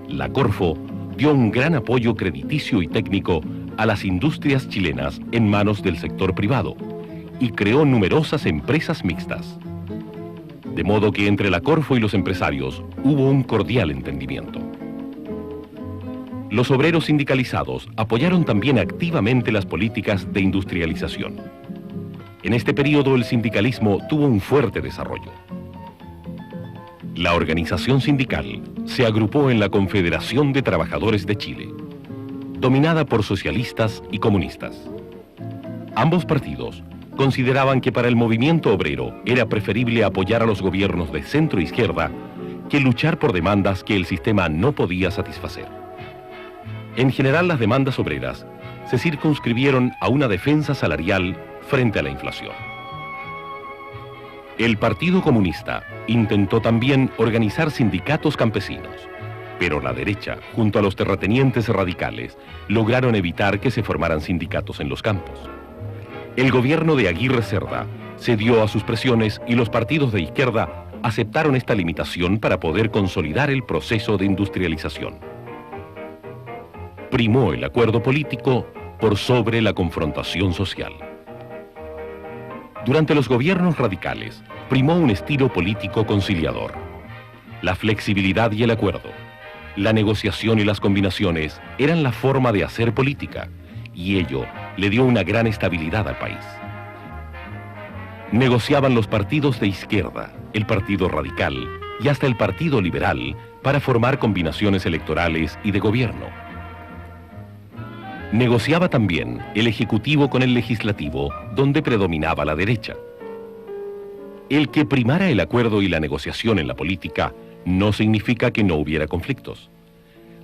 la Corfo dio un gran apoyo crediticio y técnico a las industrias chilenas en manos del sector privado y creó numerosas empresas mixtas. De modo que entre la Corfo y los empresarios hubo un cordial entendimiento. Los obreros sindicalizados apoyaron también activamente las políticas de industrialización. En este periodo el sindicalismo tuvo un fuerte desarrollo. La organización sindical se agrupó en la Confederación de Trabajadores de Chile, dominada por socialistas y comunistas. Ambos partidos consideraban que para el movimiento obrero era preferible apoyar a los gobiernos de centro-izquierda que luchar por demandas que el sistema no podía satisfacer. En general, las demandas obreras se circunscribieron a una defensa salarial frente a la inflación. El Partido Comunista intentó también organizar sindicatos campesinos, pero la derecha, junto a los terratenientes radicales, lograron evitar que se formaran sindicatos en los campos. El gobierno de Aguirre Cerda cedió a sus presiones y los partidos de izquierda aceptaron esta limitación para poder consolidar el proceso de industrialización. Primó el acuerdo político por sobre la confrontación social. Durante los gobiernos radicales, primó un estilo político conciliador. La flexibilidad y el acuerdo, la negociación y las combinaciones eran la forma de hacer política, y ello le dio una gran estabilidad al país. Negociaban los partidos de izquierda, el Partido Radical y hasta el Partido Liberal para formar combinaciones electorales y de gobierno. Negociaba también el Ejecutivo con el Legislativo, donde predominaba la derecha. El que primara el acuerdo y la negociación en la política no significa que no hubiera conflictos.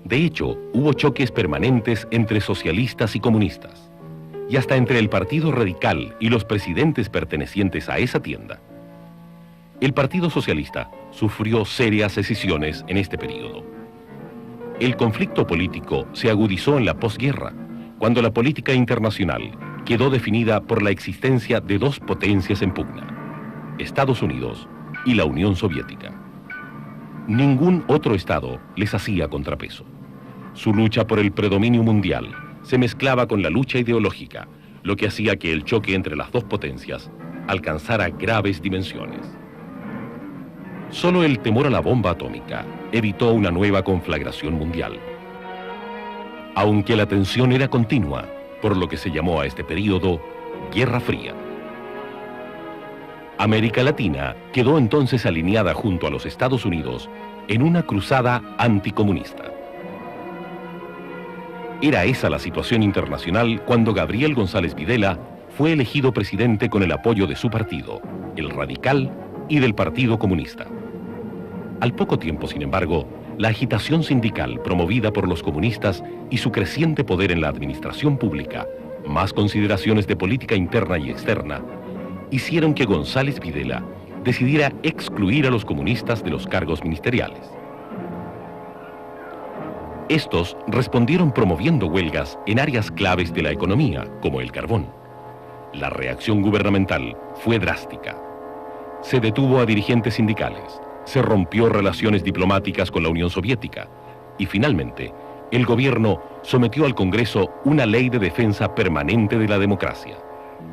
De hecho, hubo choques permanentes entre socialistas y comunistas, y hasta entre el Partido Radical y los presidentes pertenecientes a esa tienda. El Partido Socialista sufrió serias escisiones en este periodo. El conflicto político se agudizó en la posguerra, cuando la política internacional quedó definida por la existencia de dos potencias en pugna, Estados Unidos y la Unión Soviética. Ningún otro Estado les hacía contrapeso. Su lucha por el predominio mundial se mezclaba con la lucha ideológica, lo que hacía que el choque entre las dos potencias alcanzara graves dimensiones. Solo el temor a la bomba atómica evitó una nueva conflagración mundial. Aunque la tensión era continua, por lo que se llamó a este período Guerra Fría. América Latina quedó entonces alineada junto a los Estados Unidos en una cruzada anticomunista. Era esa la situación internacional cuando Gabriel González Videla fue elegido presidente con el apoyo de su partido, el Radical, y del Partido Comunista. Al poco tiempo, sin embargo, la agitación sindical promovida por los comunistas y su creciente poder en la administración pública, más consideraciones de política interna y externa, hicieron que González Videla decidiera excluir a los comunistas de los cargos ministeriales. Estos respondieron promoviendo huelgas en áreas claves de la economía, como el carbón. La reacción gubernamental fue drástica. Se detuvo a dirigentes sindicales, se rompió relaciones diplomáticas con la Unión Soviética y finalmente el gobierno sometió al Congreso una ley de defensa permanente de la democracia,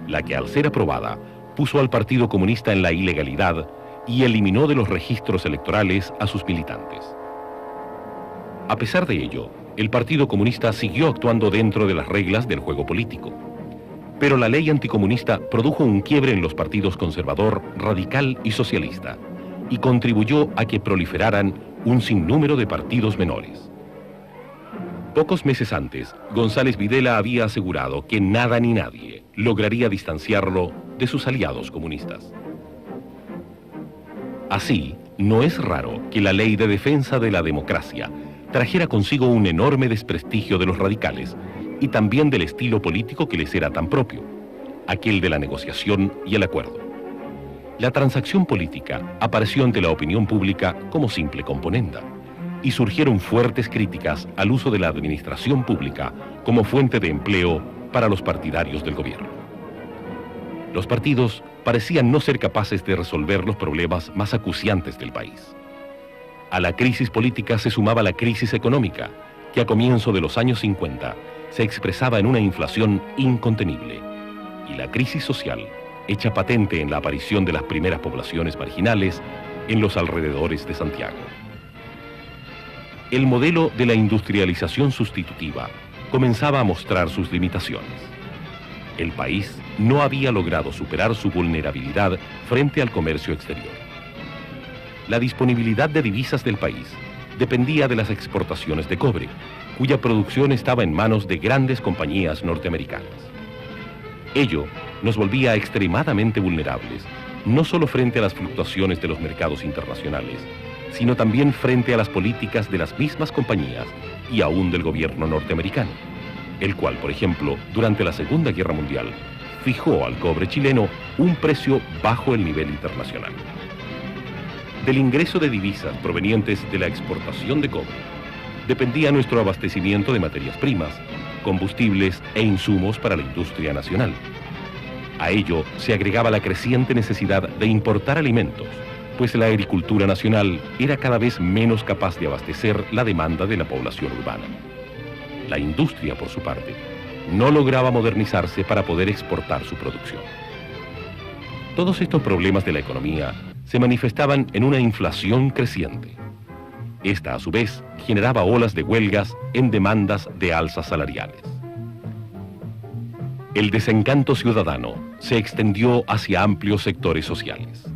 la que al ser aprobada puso al Partido Comunista en la ilegalidad y eliminó de los registros electorales a sus militantes. A pesar de ello, el Partido Comunista siguió actuando dentro de las reglas del juego político. Pero la ley anticomunista produjo un quiebre en los partidos conservador, radical y socialista, y contribuyó a que proliferaran un sinnúmero de partidos menores. Pocos meses antes, González Videla había asegurado que nada ni nadie lograría distanciarlo de sus aliados comunistas. Así, no es raro que la ley de defensa de la democracia trajera consigo un enorme desprestigio de los radicales y también del estilo político que les era tan propio, aquel de la negociación y el acuerdo. La transacción política apareció ante la opinión pública como simple componenda, y surgieron fuertes críticas al uso de la administración pública como fuente de empleo para los partidarios del gobierno. Los partidos parecían no ser capaces de resolver los problemas más acuciantes del país. A la crisis política se sumaba la crisis económica, que a comienzo de los años 50 se expresaba en una inflación incontenible, y la crisis social, hecha patente en la aparición de las primeras poblaciones marginales en los alrededores de Santiago. El modelo de la industrialización sustitutiva comenzaba a mostrar sus limitaciones. El país no había logrado superar su vulnerabilidad frente al comercio exterior. La disponibilidad de divisas del país dependía de las exportaciones de cobre, cuya producción estaba en manos de grandes compañías norteamericanas. Ello nos volvía extremadamente vulnerables, no solo frente a las fluctuaciones de los mercados internacionales, sino también frente a las políticas de las mismas compañías y aún del gobierno norteamericano, el cual, por ejemplo, durante la Segunda Guerra Mundial, fijó al cobre chileno un precio bajo el nivel internacional. Del ingreso de divisas provenientes de la exportación de cobre dependía nuestro abastecimiento de materias primas, combustibles e insumos para la industria nacional. A ello se agregaba la creciente necesidad de importar alimentos, pues la agricultura nacional era cada vez menos capaz de abastecer la demanda de la población urbana. La industria, por su parte, no lograba modernizarse para poder exportar su producción. Todos estos problemas de la economía se manifestaban en una inflación creciente. Esta, a su vez, generaba olas de huelgas en demandas de alzas salariales. El desencanto ciudadano se extendió hacia amplios sectores sociales.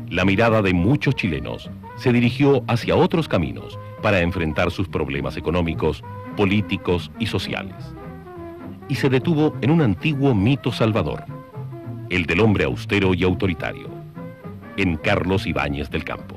La mirada de muchos chilenos se dirigió hacia otros caminos para enfrentar sus problemas económicos, políticos y sociales. Y se detuvo en un antiguo mito salvador, el del hombre austero y autoritario, en Carlos Ibáñez del Campo.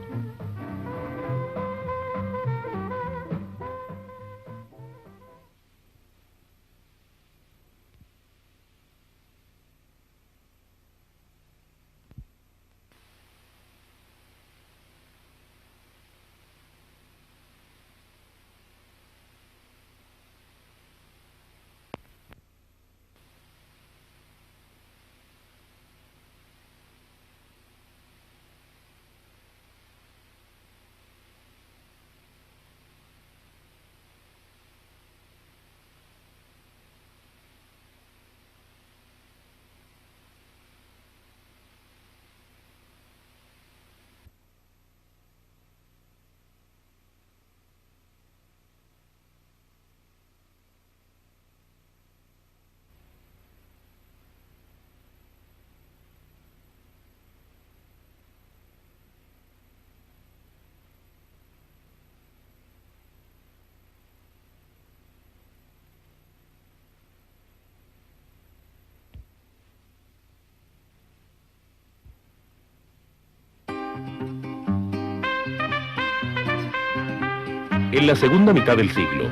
En la segunda mitad del siglo,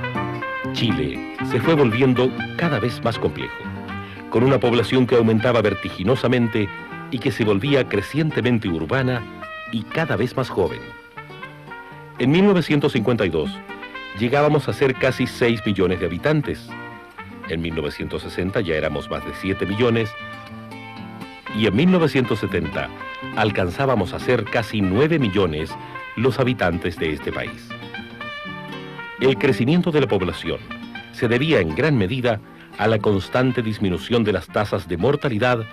Chile se fue volviendo cada vez más complejo, con una población que aumentaba vertiginosamente y que se volvía crecientemente urbana y cada vez más joven. En 1952 llegábamos a ser casi 6 millones de habitantes. En 1960 ya éramos más de 7 millones y en 1970 alcanzábamos a ser casi 9 millones los habitantes de este país. El crecimiento de la población se debía en gran medida a la constante disminución de las tasas de mortalidad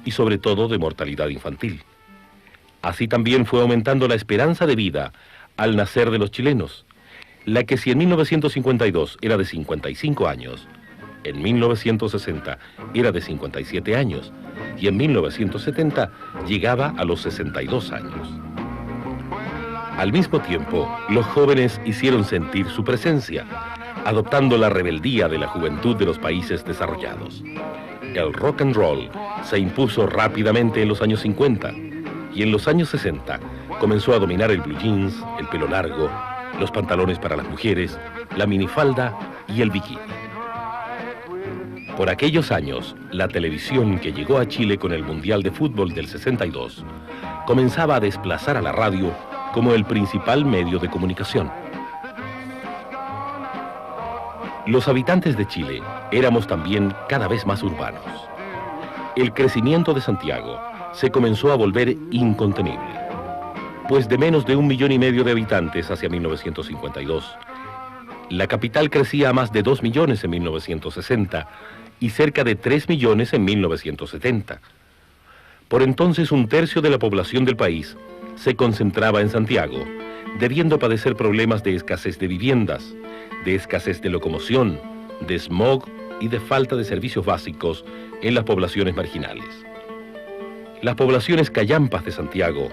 y sobre todo de mortalidad infantil. Así también fue aumentando la esperanza de vida al nacer de los chilenos, la que si en 1952 era de 55 años, en 1960 era de 57 años y en 1970 llegaba a los 62 años. Al mismo tiempo, los jóvenes hicieron sentir su presencia, adoptando la rebeldía de la juventud de los países desarrollados. El rock and roll se impuso rápidamente en los años 50 y en los años 60 comenzó a dominar el blue jeans, el pelo largo, los pantalones para las mujeres, la minifalda y el bikini. Por aquellos años, la televisión que llegó a Chile con el Mundial de Fútbol del 62 comenzaba a desplazar a la radio como el principal medio de comunicación. Los habitantes de Chile éramos también cada vez más urbanos. El crecimiento de Santiago se comenzó a volver incontenible, pues de menos de 1,5 millones de habitantes hacia 1952, la capital crecía a más de 2 millones en 1960 y cerca de 3 millones en 1970. Por entonces, 1/3 de la población del país se concentraba en Santiago, debiendo padecer problemas de escasez de viviendas, de escasez de locomoción, de smog y de falta de servicios básicos en las poblaciones marginales. Las poblaciones callampas de Santiago,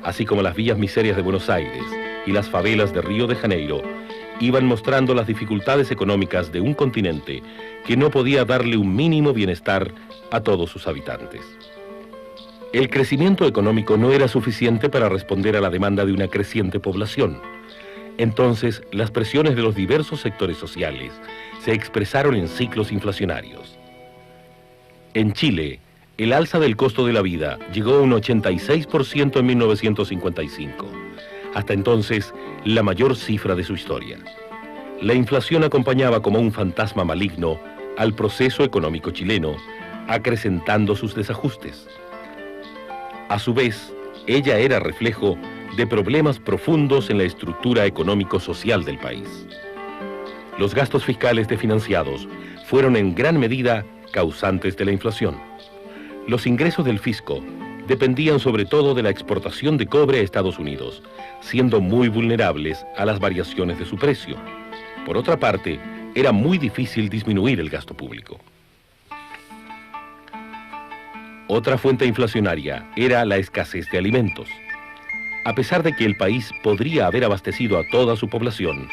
así como las villas miserias de Buenos Aires y las favelas de Río de Janeiro, iban mostrando las dificultades económicas de un continente que no podía darle un mínimo bienestar a todos sus habitantes. El crecimiento económico no era suficiente para responder a la demanda de una creciente población. Entonces, las presiones de los diversos sectores sociales se expresaron en ciclos inflacionarios. En Chile, el alza del costo de la vida llegó a un 86% en 1955, hasta entonces la mayor cifra de su historia. La inflación acompañaba como un fantasma maligno al proceso económico chileno, acrecentando sus desajustes. A su vez, ella era reflejo de problemas profundos en la estructura económico-social del país. Los gastos fiscales desfinanciados fueron en gran medida causantes de la inflación. Los ingresos del fisco dependían sobre todo de la exportación de cobre a Estados Unidos, siendo muy vulnerables a las variaciones de su precio. Por otra parte, era muy difícil disminuir el gasto público. Otra fuente inflacionaria era la escasez de alimentos. A pesar de que el país podría haber abastecido a toda su población,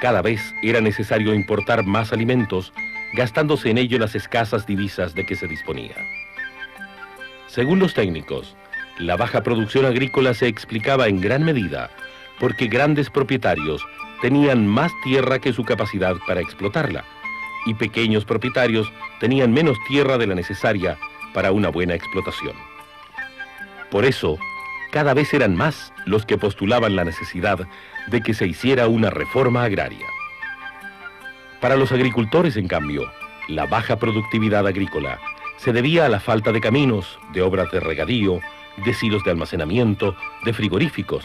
cada vez era necesario importar más alimentos, gastándose en ello las escasas divisas de que se disponía. Según los técnicos, la baja producción agrícola se explicaba en gran medida porque grandes propietarios tenían más tierra que su capacidad para explotarla, y pequeños propietarios tenían menos tierra de la necesaria para una buena explotación. Por eso, cada vez eran más los que postulaban la necesidad de que se hiciera una reforma agraria. Para los agricultores, en cambio, la baja productividad agrícola se debía a la falta de caminos, de obras de regadío, de silos de almacenamiento, de frigoríficos,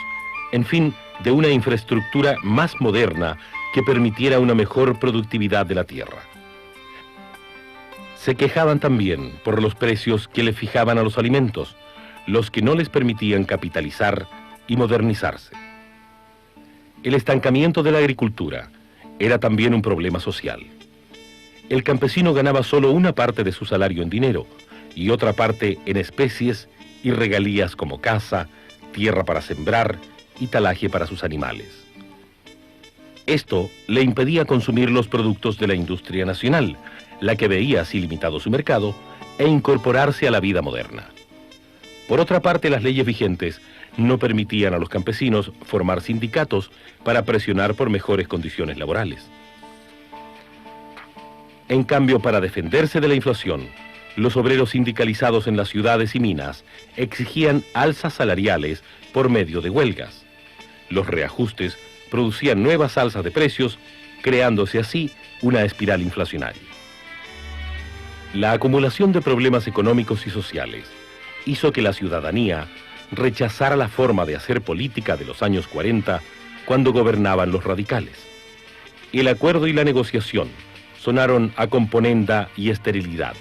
en fin, de una infraestructura más moderna que permitiera una mejor productividad de la tierra. Se quejaban también por los precios que le fijaban a los alimentos, los que no les permitían capitalizar y modernizarse. El estancamiento de la agricultura era también un problema social. El campesino ganaba solo una parte de su salario en dinero y otra parte en especies y regalías como caza, tierra para sembrar y talaje para sus animales. Esto le impedía consumir los productos de la industria nacional, la que veía así limitado su mercado, e incorporarse a la vida moderna. Por otra parte, las leyes vigentes no permitían a los campesinos formar sindicatos para presionar por mejores condiciones laborales. En cambio, para defenderse de la inflación, los obreros sindicalizados en las ciudades y minas exigían alzas salariales por medio de huelgas. Los reajustes producían nuevas alzas de precios, creándose así una espiral inflacionaria. La acumulación de problemas económicos y sociales hizo que la ciudadanía rechazara la forma de hacer política de los años 40 cuando gobernaban los radicales. El acuerdo y la negociación sonaron a componenda y esterilidad.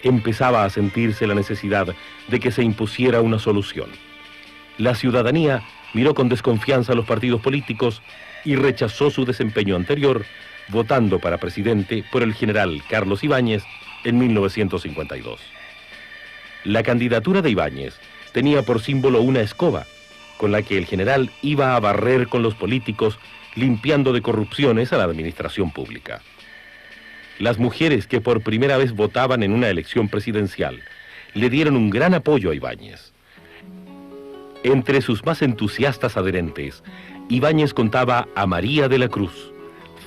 Empezaba a sentirse la necesidad de que se impusiera una solución. La ciudadanía miró con desconfianza a los partidos políticos y rechazó su desempeño anterior, votando para presidente por el general Carlos Ibáñez en 1952. La candidatura de Ibáñez tenía por símbolo una escoba, con la que el general iba a barrer con los políticos, limpiando de corrupciones a la administración pública. Las mujeres que por primera vez votaban en una elección presidencial le dieron un gran apoyo a Ibáñez. Entre sus más entusiastas adherentes, Ibáñez contaba a María de la Cruz,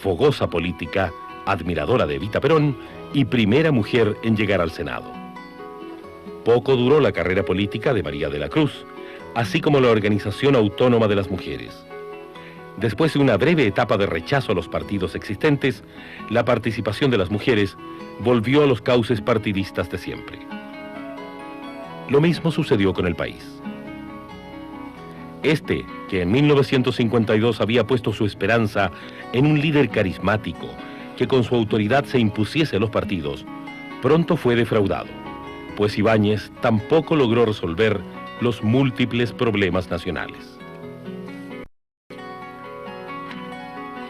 fogosa política, admiradora de Evita Perón y primera mujer en llegar al Senado. Poco duró la carrera política de María de la Cruz, así como la Organización Autónoma de las Mujeres. Después de una breve etapa de rechazo a los partidos existentes, la participación de las mujeres volvió a los cauces partidistas de siempre. Lo mismo sucedió con el país. Este, que en 1952 había puesto su esperanza en un líder carismático que con su autoridad se impusiese a los partidos, pronto fue defraudado, pues Ibáñez tampoco logró resolver los múltiples problemas nacionales.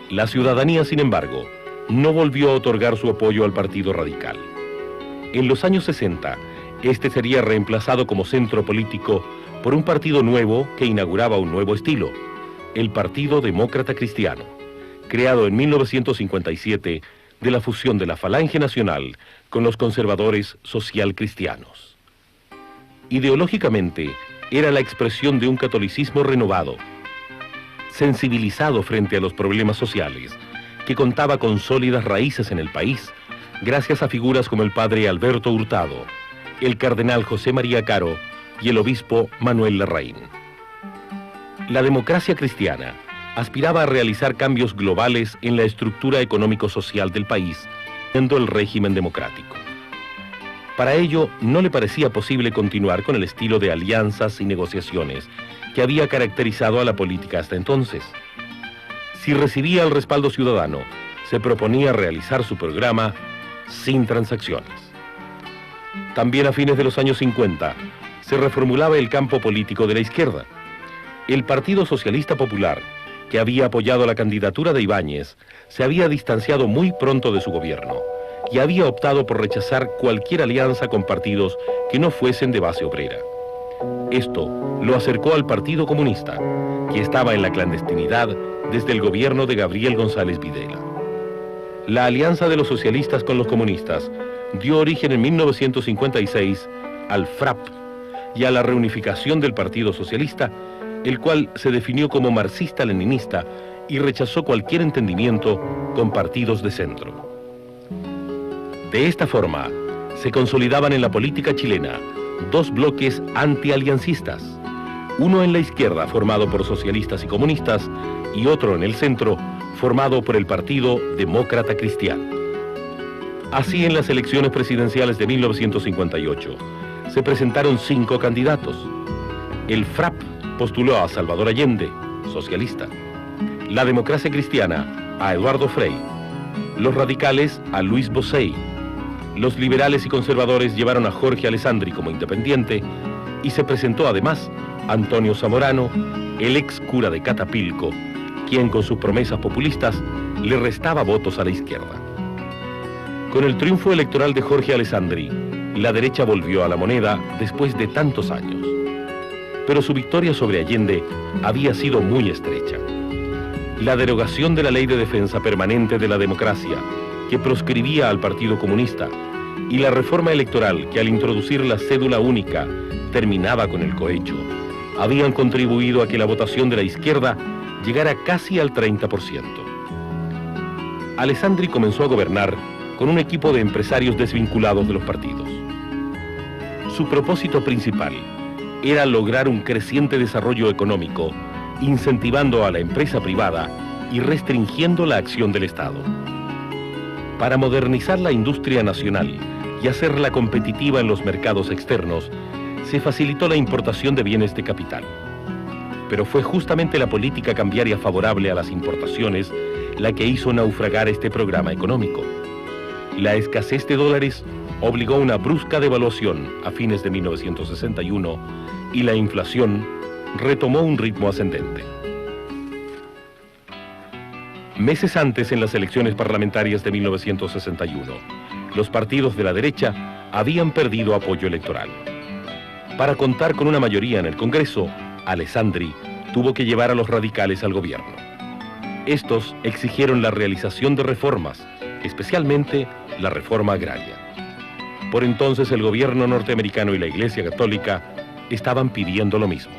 La ciudadanía, sin embargo, no volvió a otorgar su apoyo al Partido Radical. En los años 60, este sería reemplazado como centro político por un partido nuevo que inauguraba un nuevo estilo, el Partido Demócrata Cristiano, creado en 1957 de la fusión de la Falange Nacional con los conservadores social-cristianos. Ideológicamente, era la expresión de un catolicismo renovado, sensibilizado frente a los problemas sociales, que contaba con sólidas raíces en el país, gracias a figuras como el padre Alberto Hurtado, el cardenal José María Caro y el obispo Manuel Larraín. La democracia cristiana aspiraba a realizar cambios globales en la estructura económico-social del país, siendo el régimen democrático. Para ello, no le parecía posible continuar con el estilo de alianzas y negociaciones que había caracterizado a la política hasta entonces. Si recibía el respaldo ciudadano, se proponía realizar su programa sin transacciones. También a fines de los años 50, se reformulaba el campo político de la izquierda. El Partido Socialista Popular, que había apoyado la candidatura de Ibáñez, se había distanciado muy pronto de su gobierno y había optado por rechazar cualquier alianza con partidos que no fuesen de base obrera. Esto lo acercó al Partido Comunista, que estaba en la clandestinidad desde el gobierno de Gabriel González Videla. La alianza de los socialistas con los comunistas dio origen en 1956 al FRAP y a la reunificación del Partido Socialista, el cual se definió como marxista-leninista y rechazó cualquier entendimiento con partidos de centro. De esta forma, se consolidaban en la política chilena dos bloques antialiancistas, uno en la izquierda formado por socialistas y comunistas y otro en el centro formado por el Partido Demócrata Cristiano. Así, en las elecciones presidenciales de 1958, se presentaron 5 candidatos. El FRAP postuló a Salvador Allende, socialista; la Democracia Cristiana a Eduardo Frei; los radicales a Luis Bocey; los liberales y conservadores llevaron a Jorge Alessandri como independiente, y se presentó además Antonio Zamorano, el ex cura de Catapilco, quien con sus promesas populistas le restaba votos a la izquierda. Con el triunfo electoral de Jorge Alessandri, la derecha volvió a la moneda después de tantos años. Pero su victoria sobre Allende había sido muy estrecha. La derogación de la Ley de Defensa Permanente de la Democracia, que proscribía al Partido Comunista, y la reforma electoral que al introducir la cédula única terminaba con el cohecho, habían contribuido a que la votación de la izquierda llegara casi al 30%. Alessandri comenzó a gobernar con un equipo de empresarios desvinculados de los partidos. Su propósito principal era lograr un creciente desarrollo económico, incentivando a la empresa privada y restringiendo la acción del Estado. Para modernizar la industria nacional y hacerla competitiva en los mercados externos, se facilitó la importación de bienes de capital. Pero fue justamente la política cambiaria favorable a las importaciones la que hizo naufragar este programa económico. La escasez de dólares obligó a una brusca devaluación a fines de 1961 y la inflación retomó un ritmo ascendente. Meses antes, en las elecciones parlamentarias de 1961, los partidos de la derecha habían perdido apoyo electoral. Para contar con una mayoría en el Congreso, Alessandri tuvo que llevar a los radicales al gobierno. Estos exigieron la realización de reformas, especialmente la reforma agraria. Por entonces el gobierno norteamericano y la Iglesia Católica estaban pidiendo lo mismo.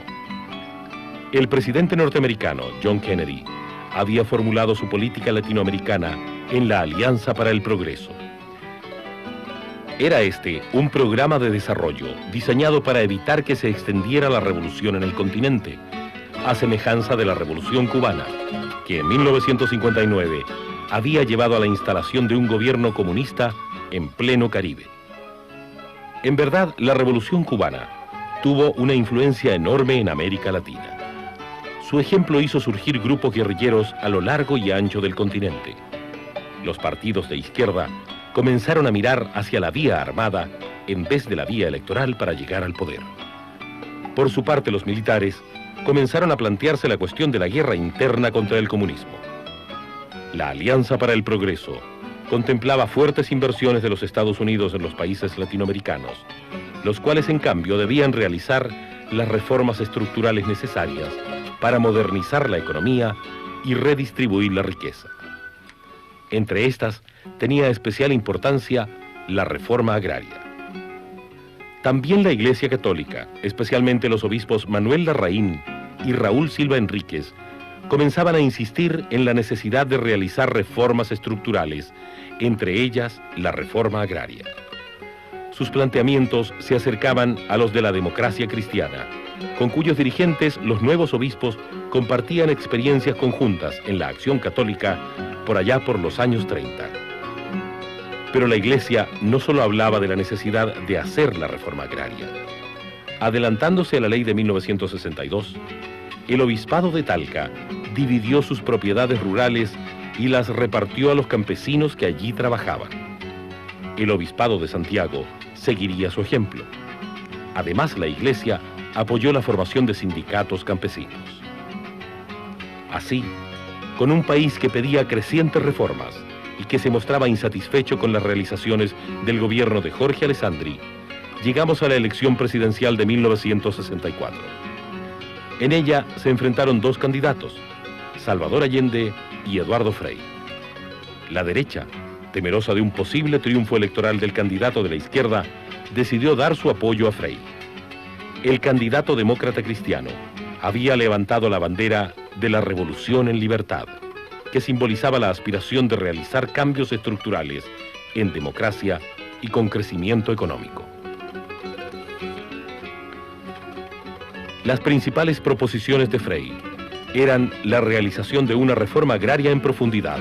El presidente norteamericano, John Kennedy, había formulado su política latinoamericana en la Alianza para el Progreso. Era este un programa de desarrollo diseñado para evitar que se extendiera la revolución en el continente, a semejanza de la Revolución Cubana, que en 1959 había llevado a la instalación de un gobierno comunista en pleno Caribe. En verdad, la Revolución Cubana tuvo una influencia enorme en América Latina. Su ejemplo hizo surgir grupos guerrilleros a lo largo y ancho del continente. Los partidos de izquierda comenzaron a mirar hacia la vía armada en vez de la vía electoral para llegar al poder. Por su parte, los militares comenzaron a plantearse la cuestión de la guerra interna contra el comunismo. La Alianza para el Progreso contemplaba fuertes inversiones de los Estados Unidos en los países latinoamericanos, los cuales en cambio debían realizar las reformas estructurales necesarias para modernizar la economía y redistribuir la riqueza. Entre estas, tenía especial importancia la reforma agraria. También la Iglesia Católica, especialmente los obispos Manuel Larraín y Raúl Silva Enríquez, comenzaban a insistir en la necesidad de realizar reformas estructurales, entre ellas la reforma agraria. Sus planteamientos se acercaban a los de la democracia cristiana, con cuyos dirigentes los nuevos obispos compartían experiencias conjuntas en la acción católica por allá por los años 30. Pero la Iglesia no solo hablaba de la necesidad de hacer la reforma agraria. Adelantándose a la ley de 1962, el obispado de Talca dividió sus propiedades rurales y las repartió a los campesinos que allí trabajaban. El obispado de Santiago seguiría su ejemplo. Además, la Iglesia apoyó la formación de sindicatos campesinos. Así, con un país que pedía crecientes reformas y que se mostraba insatisfecho con las realizaciones del gobierno de Jorge Alessandri, llegamos a la elección presidencial de 1964. En ella se enfrentaron dos candidatos, Salvador Allende y Eduardo Frei. La derecha, temerosa de un posible triunfo electoral del candidato de la izquierda, decidió dar su apoyo a Frei. El candidato demócrata cristiano había levantado la bandera de la revolución en libertad, que simbolizaba la aspiración de realizar cambios estructurales en democracia y con crecimiento económico. Las principales proposiciones de Frei eran la realización de una reforma agraria en profundidad,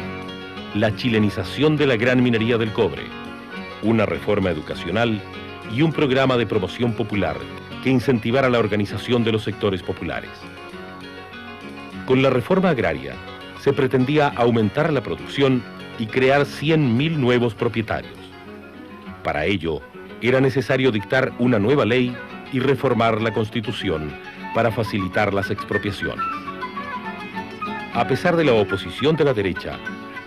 la chilenización de la gran minería del cobre, una reforma educacional y un programa de promoción popular que incentivara la organización de los sectores populares. Con la reforma agraria se pretendía aumentar la producción y crear 100.000 nuevos propietarios. Para ello, era necesario dictar una nueva ley y reformar la Constitución para facilitar las expropiaciones. A pesar de la oposición de la derecha,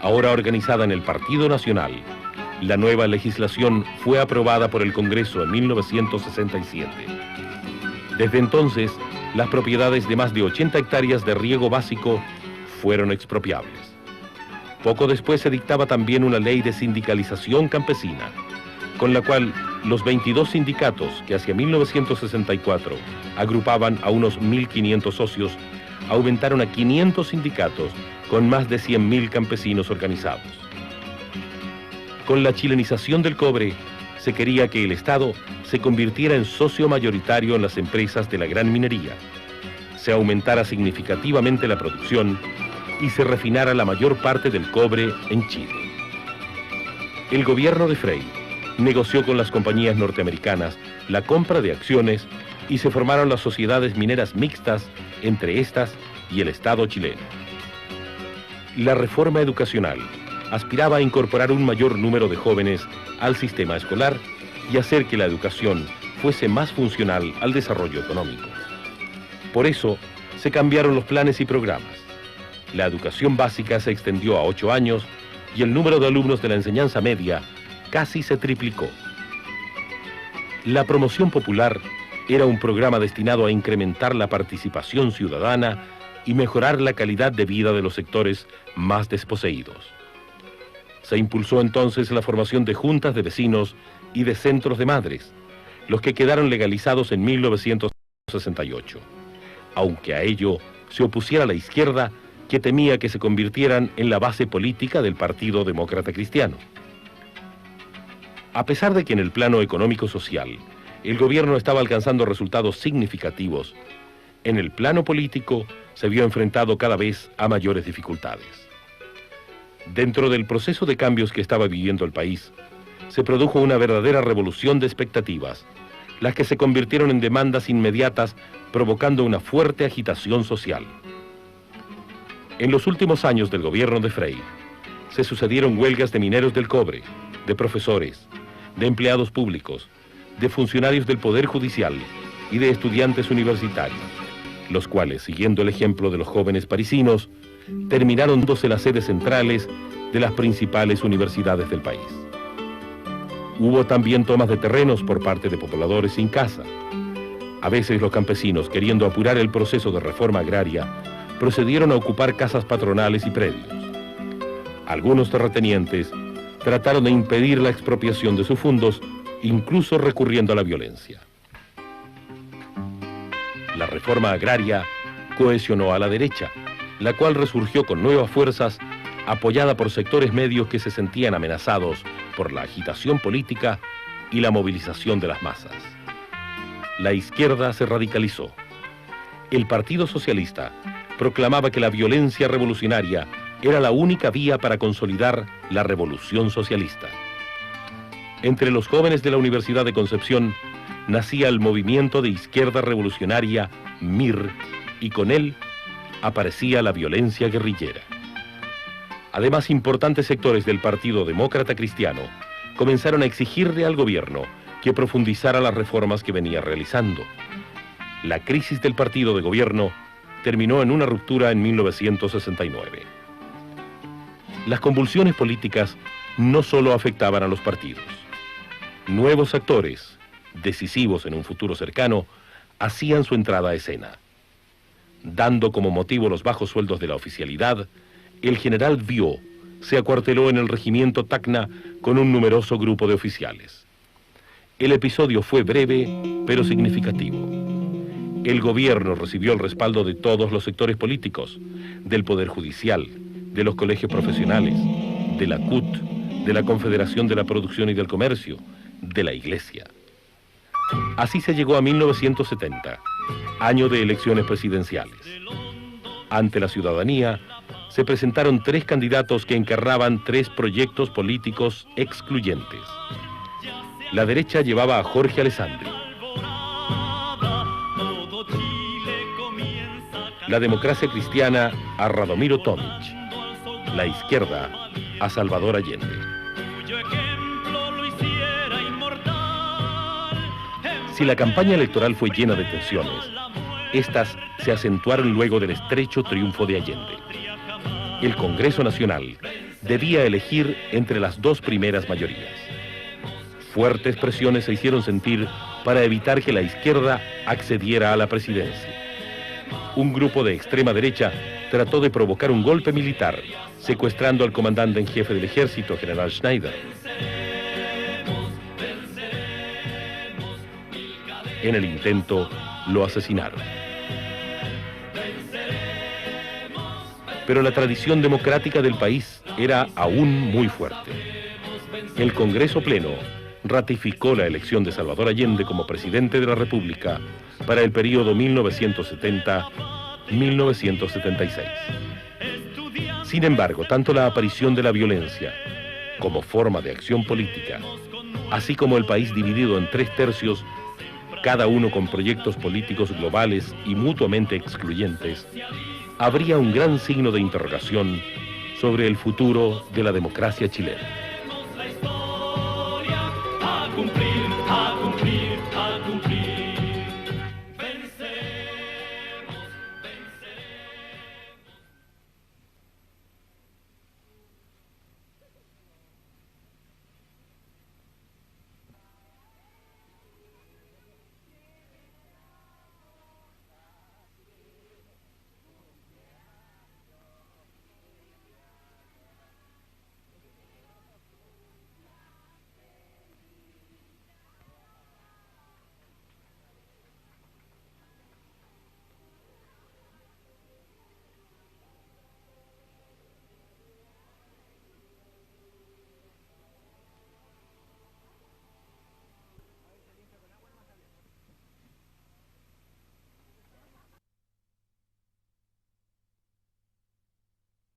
ahora organizada en el Partido Nacional, la nueva legislación fue aprobada por el Congreso en 1967. Desde entonces, las propiedades de más de 80 hectáreas de riego básico fueron expropiables. Poco después se dictaba también una ley de sindicalización campesina, con la cual los 22 sindicatos que hacia 1964 agrupaban a unos 1.500 socios, aumentaron a 500 sindicatos con más de 100.000 campesinos organizados. Con la chilenización del cobre, se quería que el Estado se convirtiera en socio mayoritario en las empresas de la gran minería, se aumentara significativamente la producción y se refinara la mayor parte del cobre en Chile. El gobierno de Frei negoció con las compañías norteamericanas la compra de acciones y se formaron las sociedades mineras mixtas entre estas y el Estado chileno. La reforma educacional aspiraba a incorporar un mayor número de jóvenes al sistema escolar y hacer que la educación fuese más funcional al desarrollo económico. Por eso, se cambiaron los planes y programas. La educación básica se extendió a 8 años y el número de alumnos de la enseñanza media casi se triplicó. La promoción popular era un programa destinado a incrementar la participación ciudadana y mejorar la calidad de vida de los sectores más desposeídos. Se impulsó entonces la formación de juntas de vecinos y de centros de madres, los que quedaron legalizados en 1968, aunque a ello se opusiera la izquierda, que temía que se convirtieran en la base política del Partido Demócrata Cristiano. A pesar de que en el plano económico-social el gobierno estaba alcanzando resultados significativos, en el plano político se vio enfrentado cada vez a mayores dificultades. Dentro del proceso de cambios que estaba viviendo el país, se produjo una verdadera revolución de expectativas, las que se convirtieron en demandas inmediatas, provocando una fuerte agitación social. En los últimos años del gobierno de Frei, se sucedieron huelgas de mineros del cobre, de profesores, de empleados públicos, de funcionarios del Poder Judicial y de estudiantes universitarios, los cuales, siguiendo el ejemplo de los jóvenes parisinos, terminaron dándose las sedes centrales de las principales universidades del país. Hubo también tomas de terrenos por parte de pobladores sin casa. A veces los campesinos, queriendo apurar el proceso de reforma agraria, procedieron a ocupar casas patronales y predios. Algunos terratenientes trataron de impedir la expropiación de sus fondos, incluso recurriendo a la violencia. La reforma agraria cohesionó a la derecha, la cual resurgió con nuevas fuerzas, apoyada por sectores medios que se sentían amenazados por la agitación política y la movilización de las masas. La izquierda se radicalizó. El Partido Socialista proclamaba que la violencia revolucionaria era la única vía para consolidar la revolución socialista. Entre los jóvenes de la Universidad de Concepción nacía el movimiento de izquierda revolucionaria MIR, y con él aparecía la violencia guerrillera. Además, importantes sectores del Partido Demócrata Cristiano comenzaron a exigirle al gobierno que profundizara las reformas que venía realizando. La crisis del partido de gobierno terminó en una ruptura en 1969. Las convulsiones políticas no solo afectaban a los partidos. Nuevos actores, decisivos en un futuro cercano, hacían su entrada a escena. Dando como motivo los bajos sueldos de la oficialidad, el general Vió se acuarteló en el regimiento Tacna con un numeroso grupo de oficiales. El episodio fue breve, pero significativo. El gobierno recibió el respaldo de todos los sectores políticos, del Poder Judicial, de los colegios profesionales, de la CUT, de la Confederación de la Producción y del Comercio, de la Iglesia. Así se llegó a 1970, año de elecciones presidenciales. Ante la ciudadanía, se presentaron 3 candidatos que encarnaban 3 proyectos políticos excluyentes. La derecha llevaba a Jorge Alessandri. La democracia cristiana a Radomiro Tomic. La izquierda a Salvador Allende. Si la campaña electoral fue llena de tensiones, estas se acentuaron luego del estrecho triunfo de Allende. El Congreso Nacional debía elegir entre las 2 primeras mayorías. Fuertes presiones se hicieron sentir para evitar que la izquierda accediera a la presidencia. Un grupo de extrema derecha trató de provocar un golpe militar, secuestrando al comandante en jefe del ejército, general Schneider. En el intento, lo asesinaron. Pero la tradición democrática del país era aún muy fuerte. El Congreso Pleno ratificó la elección de Salvador Allende como presidente de la República para el periodo 1970-1976. Sin embargo, tanto la aparición de la violencia como forma de acción política, así como el país dividido en 3 tercios, cada uno con proyectos políticos globales y mutuamente excluyentes, habría un gran signo de interrogación sobre el futuro de la democracia chilena.